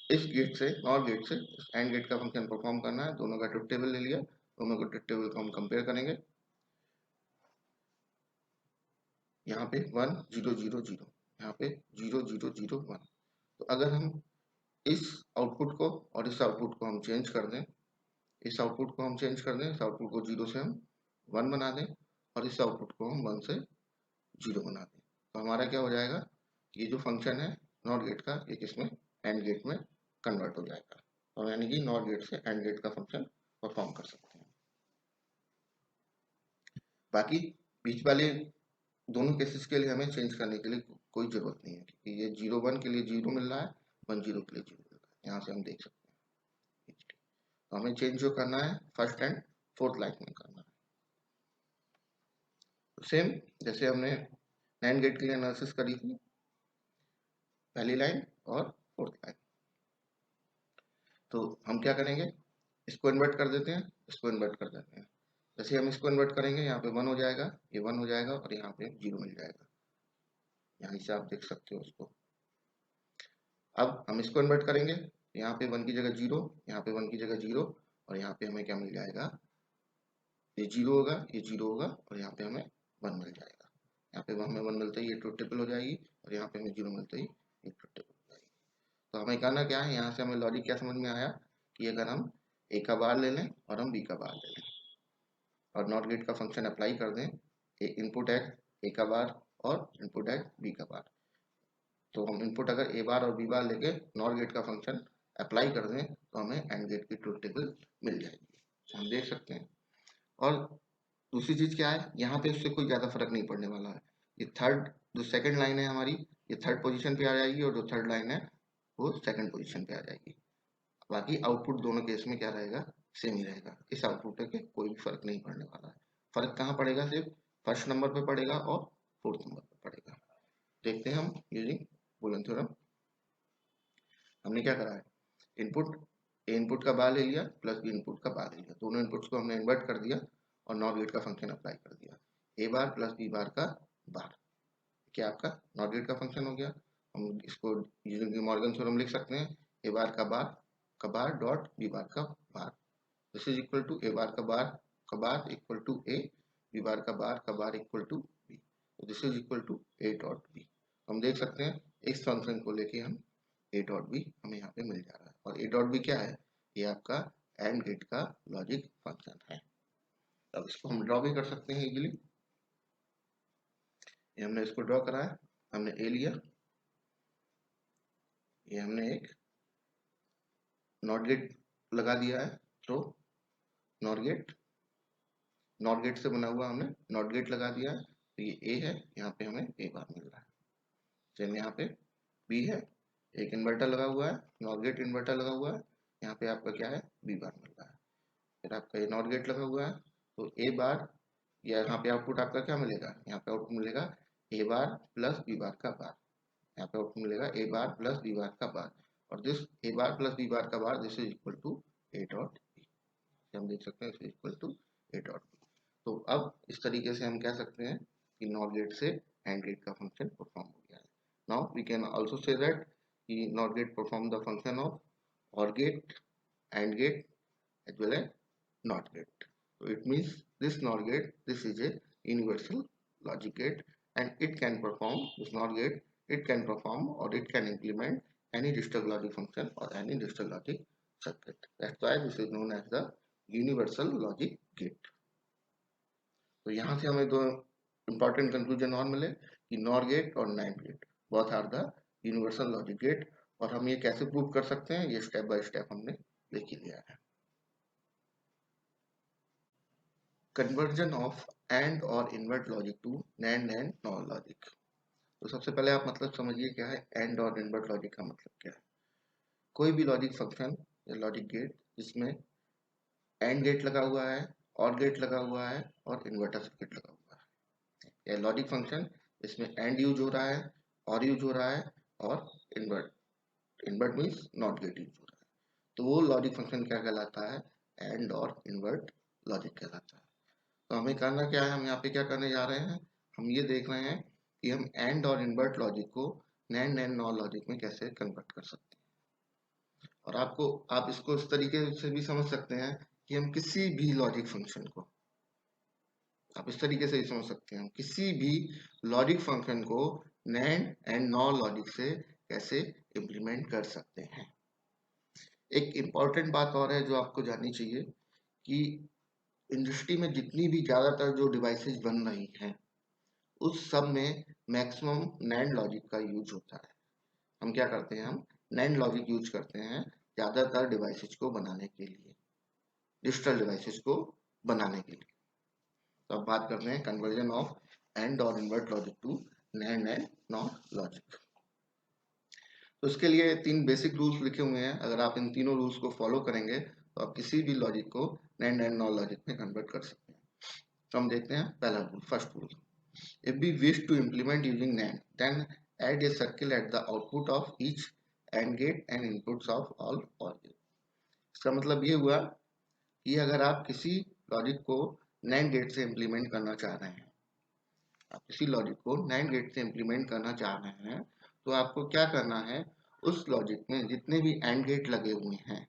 इस गेट से नॉट गेट से एंड गेट का फंक्शन परफॉर्म करना है। दोनों का ट्रुथ टेबल ले लिया, दोनों के ट्रुथ टेबल को हम कंपेयर करेंगे। यहाँ पे 1 0 0 0, यहाँ पे 0 0 0 1। तो अगर हम इस आउटपुट को और इस आउटपुट को हम चेंज कर दें, इस आउटपुट को हम चेंज कर दें, इस आउटपुट को 0 से हम 1 बना दें और इस आउटपुट को हम 1 से 0 बना दें, तो हमारा क्या हो जाएगा, ये जो फंक्शन है नॉट गेट का, ये किसमें, एंड गेट में कन्वर्ट हो जाएगा। तो यानी कि नॉट गेट से एंड गेट का फंक्शन परफॉर्म कर सकते हैं। बाकी बीच वाले दोनों केसेस के लिए हमें चेंज करने के लिए कोई जरूरत नहीं है, क्योंकि ये 0 1 के लिए 0 मिल रहा है, 1 0 के लिए 0 मिल रहा है, यहाँ से हम देख सकते हैं। तो हमें चेंज जो करना है फर्स्ट एंड फोर्थ लाइन में करना है। तो सेम जैसे हमने नैंड गेट के लिए एनालिसिस करी थी, पहली लाइन और फोर्थ लाइन, तो हम क्या करेंगे, इसको इन्वर्ट कर देते हैं, इसको इन्वर्ट कर देते हैं। जैसे हम इसको इन्वर्ट करेंगे, यहाँ पे 1 हो जाएगा, ये 1 हो जाएगा और यहाँ पे 0 मिल जाएगा, यहाँ से आप देख सकते हो उसको। अब हम इसको इन्वर्ट करेंगे, यहाँ पे 1 की जगह 0, यहाँ पे 1 की जगह 0, और यहाँ पे हमें क्या मिल जाएगा, ये 0 होगा, ये 0 होगा, और यहाँ पे हमें 1 मिल जाएगा। यहाँ पे हमें 1 मिलते ही ये ट्रुथ टेबल हो जाएगी, और यहाँ पे हमें 0 मिलते ही ये ट्रुथ टेबल हो जाएगी। तो हमें करना क्या है, यहाँ से हमें लॉजिक क्या समझ में आया कि अगर हम ए का बार ले लें और हम बी का बार ले लें और नॉट गेट का फंक्शन अप्लाई कर दें, इनपुट है ए का बार और इनपुट है बी का बार, तो हम इनपुट अगर ए बार और बी बार लेके नॉट गेट का फंक्शन अप्लाई कर दें तो हमें एंड गेट की ट्रुथ टेबल मिल जाएगी, हम देख सकते हैं। और दूसरी चीज क्या है, यहाँ पे उससे कोई ज्यादा फर्क नहीं पड़ने वाला है। ये थर्ड जो सेकंड लाइन है हमारी, ये थर्ड पोजीशन पे आ जाएगी, और जो थर्ड लाइन है वो सेकंड पोजीशन पे आ जाएगी। बाकी आउटपुट दोनों केस में क्या रहेगा, सेम ही रहेगा। इस आउटपुट के कोई भी फर्क नहीं पड़ने वाला है। फर्क कहाँ पड़ेगा, सिर्फ फर्स्ट नंबर पे पड़ेगा और फोर्थ नंबर पे पड़ेगा। देखते हैं हम यूजिंग बूलियन थ्योरम। हमने क्या करा है, इनपुट ए इनपुट का बार ले लिया प्लस बी इनपुट का बार ले लिया, दोनों इनपुट्स को हमने इन्वर्ट कर दिया और नॉट गेट का फंक्शन अप्लाई कर दिया, ए बार प्लस बी बार का बार, क्या आपका नॉट गेट का फंक्शन हो गया। हम इसको यूजिंग मॉर्गन थ्योरम लिख सकते हैं, ए बार का बार डॉट बी बार का bar, this is equal to A bar का bar equal to A, B bar का बार इक्वल टू बी, तो this is equal to A dot B. हम देख सकते हैं इस फंक्शन को लेके हम ए डॉट बी हमें यहाँ पे मिल जा रहा है, और ए डॉट बी क्या है, ये आपका एंड गेट का लॉजिक फंक्शन है। अब इसको हम ड्रॉ भी कर सकते हैं इजीली, ये हमने इसको ड्रॉ करा है, हमने ए लिया, ये हमने एक नॉट गेट लगा दिया है, तो नॉट गेट से बना हुआ हमने नॉट गेट लगा दिया है, तो ये ए है, यहाँ पे हमें ए बार मिल रहा है। सेम यहाँ पे बी है, एक इन्वर्टर लगा हुआ है, नॉट गेट इन्वर्टर लगा हुआ है, यहाँ पे आपका क्या है, बी बार मिल रहा है। फिर आपका ए नॉट गेट लगा हुआ है, तो ए बार, या यहाँ पे आउटपुट आपका क्या मिलेगा, यहाँ पे आउटपुट मिलेगा ए बार प्लस बी बार का बार, यहाँ पे आउटपुट मिलेगा ए बार प्लस बी बार का बार, और this A bar plus B bar का bar this is equal to A dot B, हम देख सकते हैं equal to A dot B. तो अब इस तरीके से हम कह सकते हैं कि नॉट गेट से एंड गेट का फंक्शन परफॉर्म हो गया है। Now we can also say that कि NOT gate perform the function of OR gate, AND gate as well as NOT gate. So it means this NOT gate, this is a universal logic gate, and it can perform, this NOT gate, it can perform or it can implement any digital logic function or any digital logic circuit. That's why this is known as the universal logic gate. तो यहाँ से हमें दो important conclusion और मिले कि NOR gate और NAND gate both are the universal logic gate, और हम ये कैसे प्रूव कर सकते हैं, ये स्टेप बाय स्टेप हमने देख ही लिया है। Conversion of AND OR invert logic to NAND and NOR logic. तो सबसे पहले आप मतलब समझिए क्या है एंड और इन्वर्ट लॉजिक का मतलब क्या है। कोई भी लॉजिक फंक्शन या लॉजिक गेट जिसमें एंड गेट लगा हुआ है, और गेट लगा हुआ है और इन्वर्टर सर्किट लगा हुआ है, या लॉजिक फंक्शन इसमें एंड यूज हो रहा है, और यूज हो रहा है, और invert, invert means not gate use हो रहा है, तो वो लॉजिक फंक्शन क्या कहलाता है, एंड और इन्वर्ट लॉजिक कहलाता है। तो हमें करना क्या है, हम यहाँ पे क्या करने जा रहे हैं, हम ये देख रहे हैं कि हम एंड और इन्वर्ट लॉजिक को नैंड एंड नॉर लॉजिक में कैसे कन्वर्ट कर सकते हैं। और आप इसको इस तरीके से भी समझ सकते हैं कि हम किसी भी लॉजिक फंक्शन को, आप इस तरीके से ही समझ सकते हैं, हम किसी भी लॉजिक फंक्शन को नैंड एंड नॉर लॉजिक से कैसे इम्प्लीमेंट कर सकते हैं। एक इम्पॉर्टेंट बात और है जो आपको जाननी चाहिए कि इंडस्ट्री में जितनी भी ज्यादातर जो डिवाइसेस बन रही हैं उस सब में मैक्सिमम नैंड लॉजिक का यूज होता है। हम क्या करते हैं, हम नैंड लॉजिक यूज करते हैं ज्यादातर डिवाइसेस को बनाने के लिए, डिजिटल डिवाइसेस को बनाने के लिए। तो अब बात करते हैं conversion of AND OR invert logic to NAND and NOR logic. तो इसके लिए तीन बेसिक रूल्स लिखे हुए हैं, अगर आप इन तीनों रूल्स को फॉलो करेंगे तो आप किसी भी लॉजिक को नैंड एंड नॉर लॉजिक में कन्वर्ट कर सकते हैं। तो हम देखते हैं पहला rule, first rule, if we wish to implement using NAND, then add a circle at the output of each AND gate and inputs of all OR gate। इसका मतलब ये हुआ कि अगर आप किसी लॉजिक को NAND गेट से इम्प्लीमेंट करना चाह रहे हैं, आप किसी लॉजिक को NAND गेट से इम्प्लीमेंट करना चाह रहे हैं, तो आपको क्या करना है, उस लॉजिक में जितने भी AND गेट लगे हुए हैं,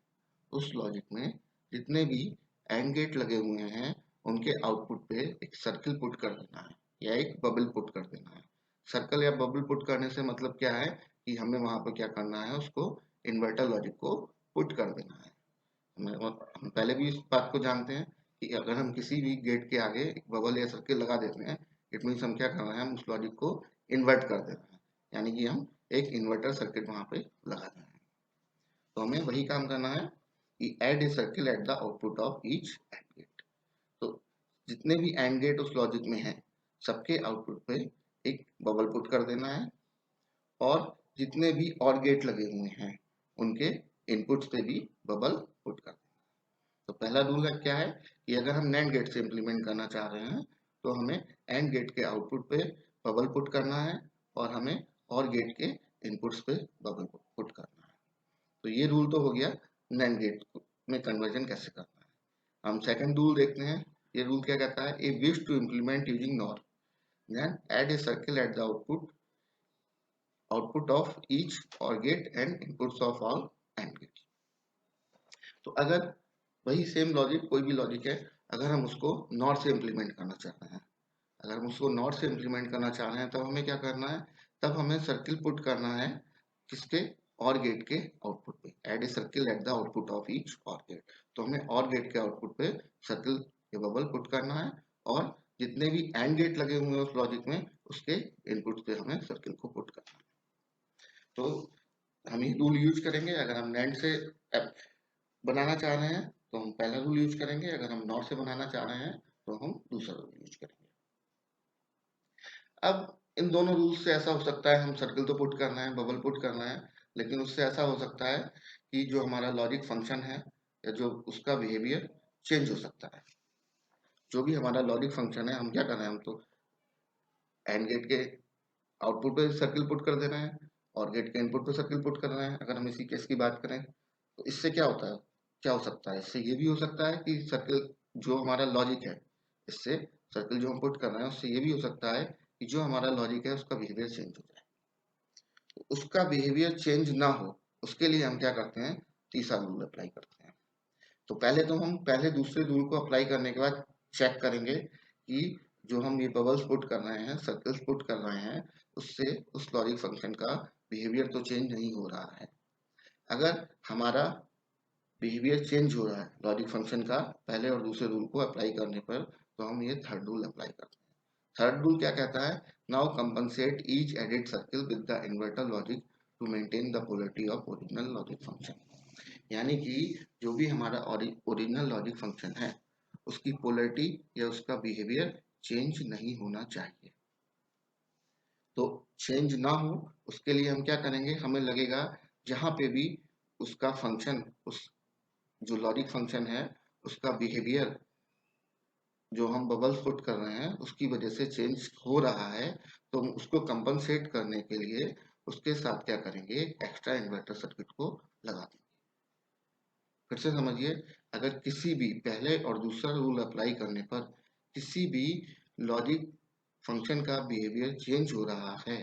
उस लॉजिक में जितने भी AND गेट लगे हुए हैं उनके आउटपुट पे एक सर्किल पुट कर देना है या एक बबल पुट कर देना है। सर्कल या बबल पुट करने से मतलब क्या है कि हमें वहां पर क्या करना है, उसको इन्वर्टर लॉजिक को पुट कर देना है। हम पहले भी इस बात को जानते हैं कि अगर हम किसी भी गेट के आगे एक बबल या सर्किल लगा देते हैं, इट मीन्स हम क्या कर रहे हैं, हम उस लॉजिक को इन्वर्ट कर दे रहे हैं, यानी कि हम एक इन्वर्टर सर्किट वहां पे लगा रहे हैं। तो हमें वही काम करना है कि add a circle at the output of each AND gate. तो जितने भी एंड गेट उस लॉजिक में हैं सबके आउटपुट पे एक बबल पुट कर देना है, और जितने भी और गेट लगे हुए हैं उनके इनपुट्स पे भी बबल पुट कर देना है। तो पहला रूल है क्या है कि अगर हम नैंड गेट से इम्प्लीमेंट करना चाह रहे हैं तो हमें एंड गेट के आउटपुट पे बबल पुट करना है, और हमें और गेट के इनपुट्स पे बबल पुट करना है। तो ये रूल तो हो गया नैंड गेट में कन्वर्जन कैसे करना है। हम सेकंड रूल देखते हैं, ये रूल क्या कहता है, a wish to implement using NOR, then add a circle at the output of each OR gate and inputs of all AND gate. तो अगर वही सेम लॉजिक, कोई भी लॉजिक है, अगर हम उसको नॉर से इम्प्लीमेंट करना चाह रहे हैं, अगर हम उसको नॉर से इम्प्लीमेंट करना चाह रहे हैं तब हमें क्या करना है, तब हमें सर्किल पुट करना है किसके, और गेट के आउटपुट पे, add a circle at the output of each OR gate. तो हमें और गेट के आउटपुट पे सर्किल या बबल पुट करना है, और जितने भी एंड गेट लगे हुए हैं उस लॉजिक में उसके इनपुट पे हमें सर्किल को पुट करना है। तो हम ये रूल यूज करेंगे, अगर हम नैंड से बनाना चाह रहे हैं तो हम पहला रूल यूज करेंगे, अगर हम नॉर से बनाना चाह रहे हैं तो हम दूसरा रूल यूज करेंगे। अब इन दोनों रूल्स से ऐसा हो सकता है, हम सर्किल तो पुट करना है, बबल पुट करना है, लेकिन उससे ऐसा हो सकता है कि जो हमारा लॉजिक फंक्शन है या जो उसका बिहेवियर चेंज हो सकता है। जो भी हमारा लॉजिक फंक्शन है, हम क्या कर रहे हैं, हम तो एंड गेट के आउटपुट पे सर्किल पुट कर दे रहे हैं और गेट के इनपुट पे सर्किल पुट कर रहे हैं। अगर हम इसी केस की बात करें तो इससे क्या होता है, क्या हो सकता है, इससे ये भी हो सकता है कि सर्किल जो हमारा लॉजिक है, इससे सर्किल जो हम पुट कर रहे हैं उससे ये भी हो सकता है कि जो हमारा लॉजिक है उसका बिहेवियर चेंज हो जाए। तो उसका बिहेवियर चेंज ना हो उसके लिए हम क्या करते हैं, तीसरा रूल अप्लाई करते हैं। तो पहले तो हम पहले दूसरे रूल को अप्लाई करने के बाद चेक करेंगे कि जो हम ये बबल्स पुट कर रहे हैं, सर्कल्स पुट कर रहे हैं, उससे उस लॉजिक फंक्शन का बिहेवियर तो चेंज नहीं हो रहा है। अगर हमारा बिहेवियर चेंज हो रहा है लॉजिक फंक्शन का पहले और दूसरे रूल को अप्लाई करने पर, तो हम ये थर्ड रूल अप्लाई करते हैं। थर्ड रूल क्या कहता है, now compensate each added circle with the inverter logic to maintain the polarity of original logic function. यानी कि जो भी हमारा ओरिजिनल लॉजिक फंक्शन है उसकी पोलरिटी या उसका बिहेवियर चेंज नहीं होना चाहिए। तो चेंज ना हो उसके लिए हम क्या करेंगे, हमें लगेगा जहां पे भी उसका फंक्शन, उस जो लॉजिक फंक्शन है उसका बिहेवियर जो हम बबल्स पुट कर रहे हैं उसकी वजह से चेंज हो रहा है, तो हम उसको कंपनसेट करने के लिए उसके साथ क्या करेंगे, एक्स्ट्रा इन्वर्टर सर्किट को लगा देंगे। फिर से समझिए, अगर किसी भी पहले और दूसरा रूल अप्लाई करने पर किसी भी लॉजिक फंक्शन का बिहेवियर चेंज हो रहा है,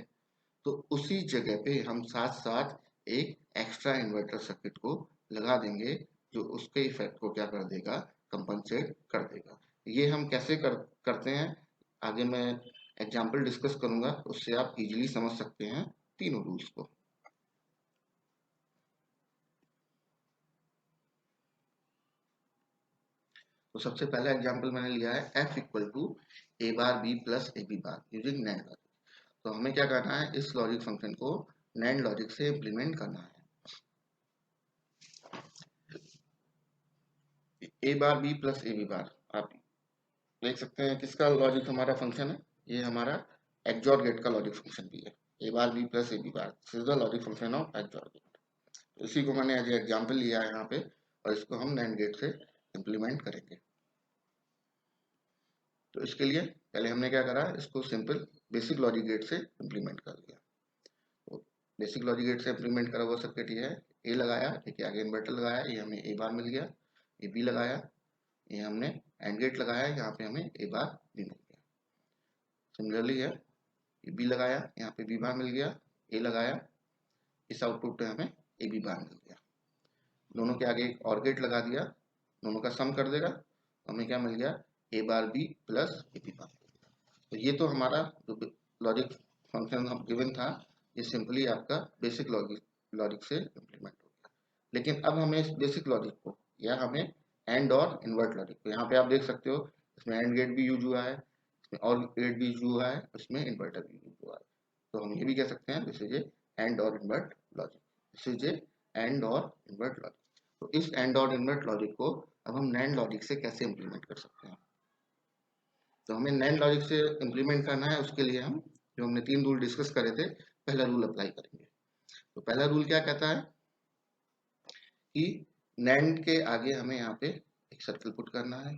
तो उसी जगह पे हम साथ साथ एक एक्स्ट्रा इन्वर्टर सर्किट को लगा देंगे जो उसके इफेक्ट को क्या कर देगा, कंपनसेट कर देगा। ये हम कैसे करते हैं, आगे मैं एग्जाम्पल डिस्कस करूंगा, उससे आप इजीली समझ सकते हैं तीनों रूल्स को। तो सबसे पहला एग्जाम्पल मैंने लिया है F equal to A bar B plus A B bar using NAND logic. तो हमें क्या करना है, इस लॉजिक फंक्शन को नैंड लॉजिक से इम्प्लीमेंट करना है। A bar B plus A B bar, आप देख सकते हैं किसका लॉजिक हमारा फंक्शन है, ये हमारा एक्सऑर गेट का लॉजिक फंक्शन भी है। A bar B plus A B bar, this is the logic function of XOR gate. तो इसी को मैंने एज एग्जाम्पल लिया है यहाँ पे, और इसको हम नैंड गेट से इम्प्लीमेंट करेंगे। तो इसके लिए पहले हमने क्या करा, इसको सिंपल बेसिक लॉजिक गेट से इम्प्लीमेंट कर दिया। तो बेसिक लॉजिक गेट से इम्प्लीमेंट करा हुआ सर्किट ये है, ए लगाया, एक आगे इन्वर्टर लगाया, ये हमें ए बार मिल गया, ए बी लगाया, ये हमने एंड गेट लगाया, यहाँ पे हमें ए बार बी मिल गया। सिमिलरली है, ये बी लगाया, यहाँ पे बी बार मिल गया, ए लगाया, इस आउटपुट पे हमें ए बी बार मिल गया। दोनों के आगे एक और गेट लगा दिया, दोनों का सम कर देगा, हमें क्या मिल गया, A bar B plus A B bar. तो ये तो हमारा जो लॉजिक फंक्शन हम गिवन था, ये सिंपली आपका बेसिक लॉजिक लॉजिक से इम्प्लीमेंट हो गया। लेकिन अब हमें इस बेसिक लॉजिक को या हमें एंड और इन्वर्ट लॉजिक को, यहाँ पे आप देख सकते हो इसमें एंड गेट भी यूज हुआ है, इसमें और गेट भी यूज हुआ है, इसमें इन्वर्टर भी यूज हुआ है। तो हम ये भी कह सकते हैं this is A and OR invert logic, this is A and OR invert logic. तो इस एंड और इन्वर्ट लॉजिक को अब हम नैंड लॉजिक से कैसे इम्प्लीमेंट कर सकते हैं। तो हमें नैंड लॉजिक से इम्प्लीमेंट करना है, उसके लिए हम जो हमने तीन रूल डिस्कस करे थे, पहला रूल अप्लाई करेंगे। तो पहला रूल क्या कहता है कि नैंड के आगे हमें यहाँ पे एक सर्कल पुट करना है,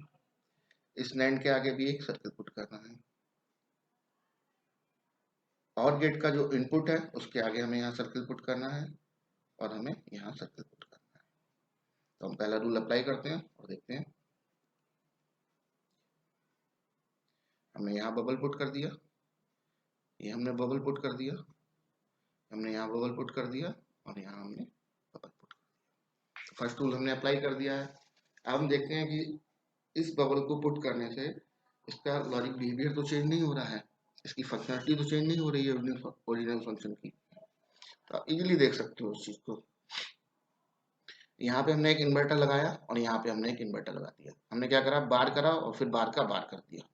इस नैंड के आगे भी एक सर्कल पुट करना है, और गेट का जो इनपुट है उसके आगे हमें यहाँ सर्कल पुट करना है, और हमें यहाँ सर्कल पुट करना है। तो हम पहला रूल अप्लाई करते हैं और देखते हैं। हमने यहाँ बबल पुट कर दिया, ये हमने बबल पुट कर दिया, हमने यहाँ बबल पुट कर दिया, और यहाँ हमने बबल पुट। फर्स्ट रूल हमने अप्लाई कर दिया है। अब हम देखते हैं कि इस बबल को पुट करने से इसका लॉजिक बिहेवियर तो चेंज नहीं हो रहा है, इसकी फंक्शनलिटी तो चेंज नहीं हो रही है ओरिजिनल फंक्शन की। तो आप इजीली देख सकते हो उस चीज को। यहाँ पे हमने एक इन्वर्टर लगाया और यहाँ पे हमने एक इन्वर्टर लगा दिया, हमने क्या करा, बार करा और फिर बार का बार कर दिया,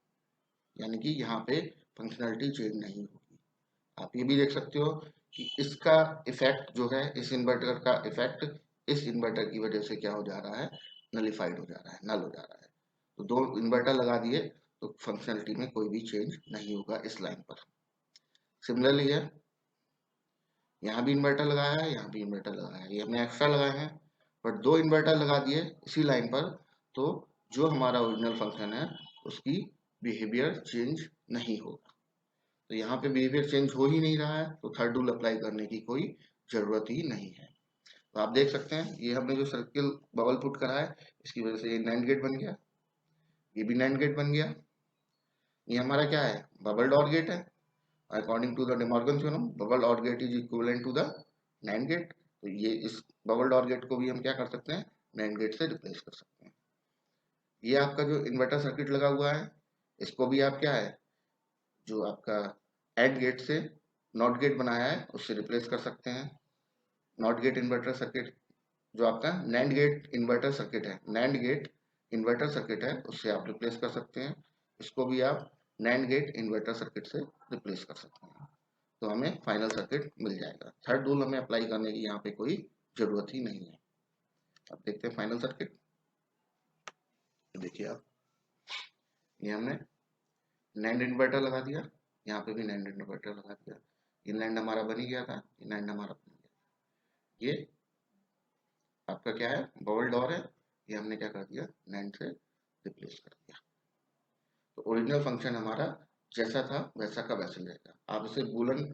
यानी कि यहाँ पे फंक्शनलिटी चेंज नहीं होगी। आप ये भी देख सकते हो कि इसका इफेक्ट जो है, इस इन्वर्टर का इफेक्ट इस इन्वर्टर की वजह से क्या हो जा रहा है, नलिफाइड हो जा रहा है, नल हो जा रहा है। तो दो इन्वर्टर लगा दिए तो फंक्शनलिटी में कोई भी चेंज नहीं होगा इस लाइन पर। सिमिलरली है, यहाँ भी इन्वर्टर लगाया है, यहाँ भी इन्वर्टर लगाया है, ये हमने एक्स्ट्रा लगाए हैं, बट दो इन्वर्टर लगा दिए इसी लाइन पर, तो जो हमारा ओरिजिनल फंक्शन है उसकी बिहेवियर चेंज नहीं होगा। तो यहाँ पे बिहेवियर चेंज हो ही नहीं रहा है, तो थर्ड रूल अप्लाई करने की कोई जरूरत ही नहीं है। तो आप देख सकते हैं ये हमने जो सर्किल बबल पुट करा है इसकी वजह से ये नैंड गेट बन गया, ये भी नैंड गेट बन गया। ये हमारा क्या है, बबल डॉट गेट है। According to the De Morgan theorem bubble dot gate is equivalent to the NAND gate. तो ये इस बबल डॉट गेट को भी हम क्या कर सकते हैं, नैंड गेट से रिप्लेस कर सकते हैं। ये आपका जो इन्वर्टर सर्किट लगा हुआ है इसको भी आप क्या है, जो आपका एंड गेट से नॉट गेट बनाया है उससे रिप्लेस कर सकते हैं। नॉट गेट इन्वर्टर सर्किट जो आपका नैंड गेट इन्वर्टर सर्किट है, नैंड गेट इन्वर्टर सर्किट है उससे आप रिप्लेस कर सकते हैं। इसको भी आप नैंड गेट इन्वर्टर सर्किट से रिप्लेस कर सकते हैं, तो हमें फाइनल सर्किट मिल जाएगा। थर्ड रूल हमें अप्लाई करने की यहाँ पे कोई जरूरत ही नहीं है। अब देखते हैं फाइनल सर्किट। देखिए आप, ये हमने नैंड इन्वर्टर लगा दिया, यहाँ पे भी नैंड इन्वर्टर लगा दिया। ये नैंड हमारा बन ही गया था, ये नैंड हमारा बन गया। ये आपका क्या है, बबल डोर है, ये हमने क्या कर दिया, नैंड से रिप्लेस कर दिया। तो ओरिजिनल फंक्शन हमारा जैसा था वैसा का वैसे रहेगा। आप इसे बूलन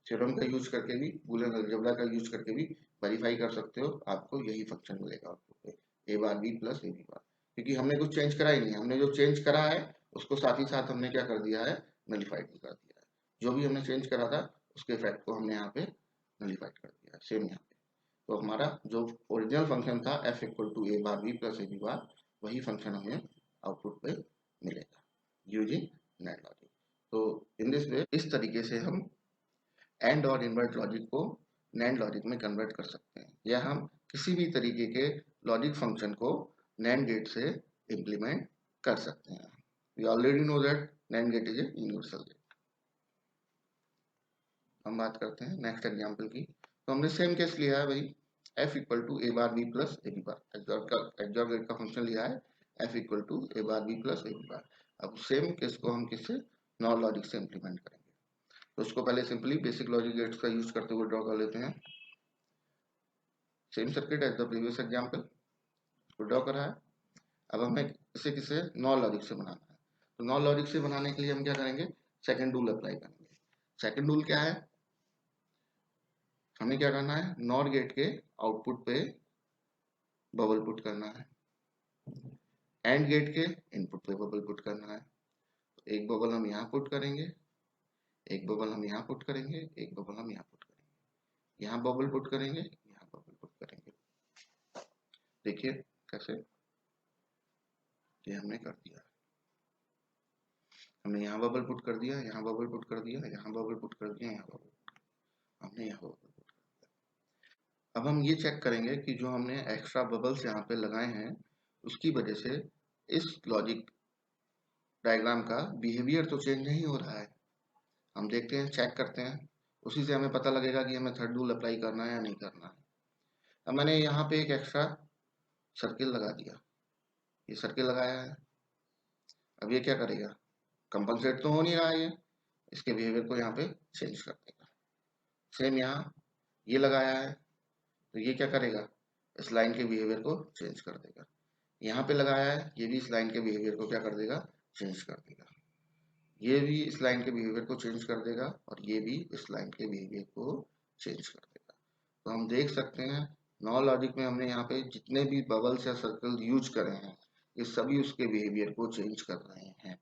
थ्योरम का यूज करके भी, बूलन अलजेब्रा का यूज करके भी वेरीफाई कर सकते हो, आपको यही फंक्शन मिलेगा आउटपुट पे, A bar B plus A B bar. क्योंकि हमने कुछ चेंज करा ही नहीं है, हमने जो चेंज करा है उसको साथ ही साथ हमने क्या कर दिया है, नलीफाइड भी कर दिया है। जो भी हमने चेंज करा था उसके इफेक्ट को हमने यहाँ पे नलीफाइड कर दिया है, सेम यहाँ पे। तो हमारा जो ओरिजिनल फंक्शन था f equal to A bar B plus A B bar, वही फंक्शन हमें आउटपुट पे मिलेगा यूजिंग नैंड लॉजिक। तो इन दिस वे, इस तरीके से हम एंड और इन्वर्ट लॉजिक को नैंड लॉजिक में कन्वर्ट कर सकते हैं, या हम किसी भी तरीके के लॉजिक फंक्शन को नैंड गेट से इम्प्लीमेंट कर सकते हैं। We already know that NAND gate is a universal gate. हम बात करते हैं नेक्स्ट एग्जांपल की। तो हमने सेम केस लिया है भाई, f equal to A bar B plus A B bar. XOR gate का फंक्शन लिया है f equal to A bar B plus A B bar. अब सेम केस को हम किससे, नॉर लॉजिक से इम्प्लीमेंट करेंगे। तो उसको पहले सिंपली बेसिक लॉजिक गेट्स का यूज करते हुए ड्रॉ कर लेते हैं। Same circuit as the previous example, इसको ड्रॉ करा है। अब हमें इसे किसे, नॉर लॉजिक से बनाना है। तो नॉर लॉजिक से बनाने के लिए हम क्या करेंगे, सेकंड रूल अप्लाई करेंगे। सेकंड रूल क्या है, हमें क्या करना है, नॉर गेट के आउटपुट पे बबल पुट करना है, एंड गेट के इनपुट पे बबल पुट करना है। तो एक बबल हम यहाँ पुट करेंगे, एक बबल हम यहाँ पुट करेंगे, एक बबल हम यहाँ पुट करेंगे, यहाँ बबल पुट करेंगे, यहाँ बबल पुट करेंगे। देखिए कैसे, ये हमने कर दिया, हमने यहाँ बबल पुट कर दिया, यहाँ बबल पुट कर दिया, यहाँ बबल पुट कर दिया, यहाँ बबल, हमने यहाँ बबल पुट कर दिया। अब हम ये चेक करेंगे कि जो हमने एक्स्ट्रा बबल्स यहाँ पे लगाए हैं उसकी वजह से इस लॉजिक डायग्राम का बिहेवियर तो चेंज नहीं हो रहा है। हम देखते हैं, चेक करते हैं, उसी से हमें पता लगेगा कि हमें थर्ड रूल अप्लाई करना है या नहीं करना है। अब मैंने यहाँ पे एक एक्स्ट्रा सर्किल लगा दिया, ये सर्किल लगाया है। अब ये क्या करेगा, कंपनसेट तो हो नहीं रहा है, ये इसके बिहेवियर को यहाँ पे चेंज कर देगा। सेम यहाँ ये लगाया है, तो ये क्या करेगा, इस लाइन के बिहेवियर को चेंज कर देगा। यहाँ पे लगाया है, ये भी इस लाइन के बिहेवियर को क्या कर देगा, चेंज कर देगा। ये भी इस लाइन के बिहेवियर को चेंज कर देगा, और ये भी इस लाइन के बिहेवियर को चेंज कर देगा। तो हम देख सकते हैं नॉर लॉजिक में हमने यहाँ पे जितने भी बबल्स या सर्कल यूज करे हैं ये सभी उसके बिहेवियर को चेंज कर रहे हैं।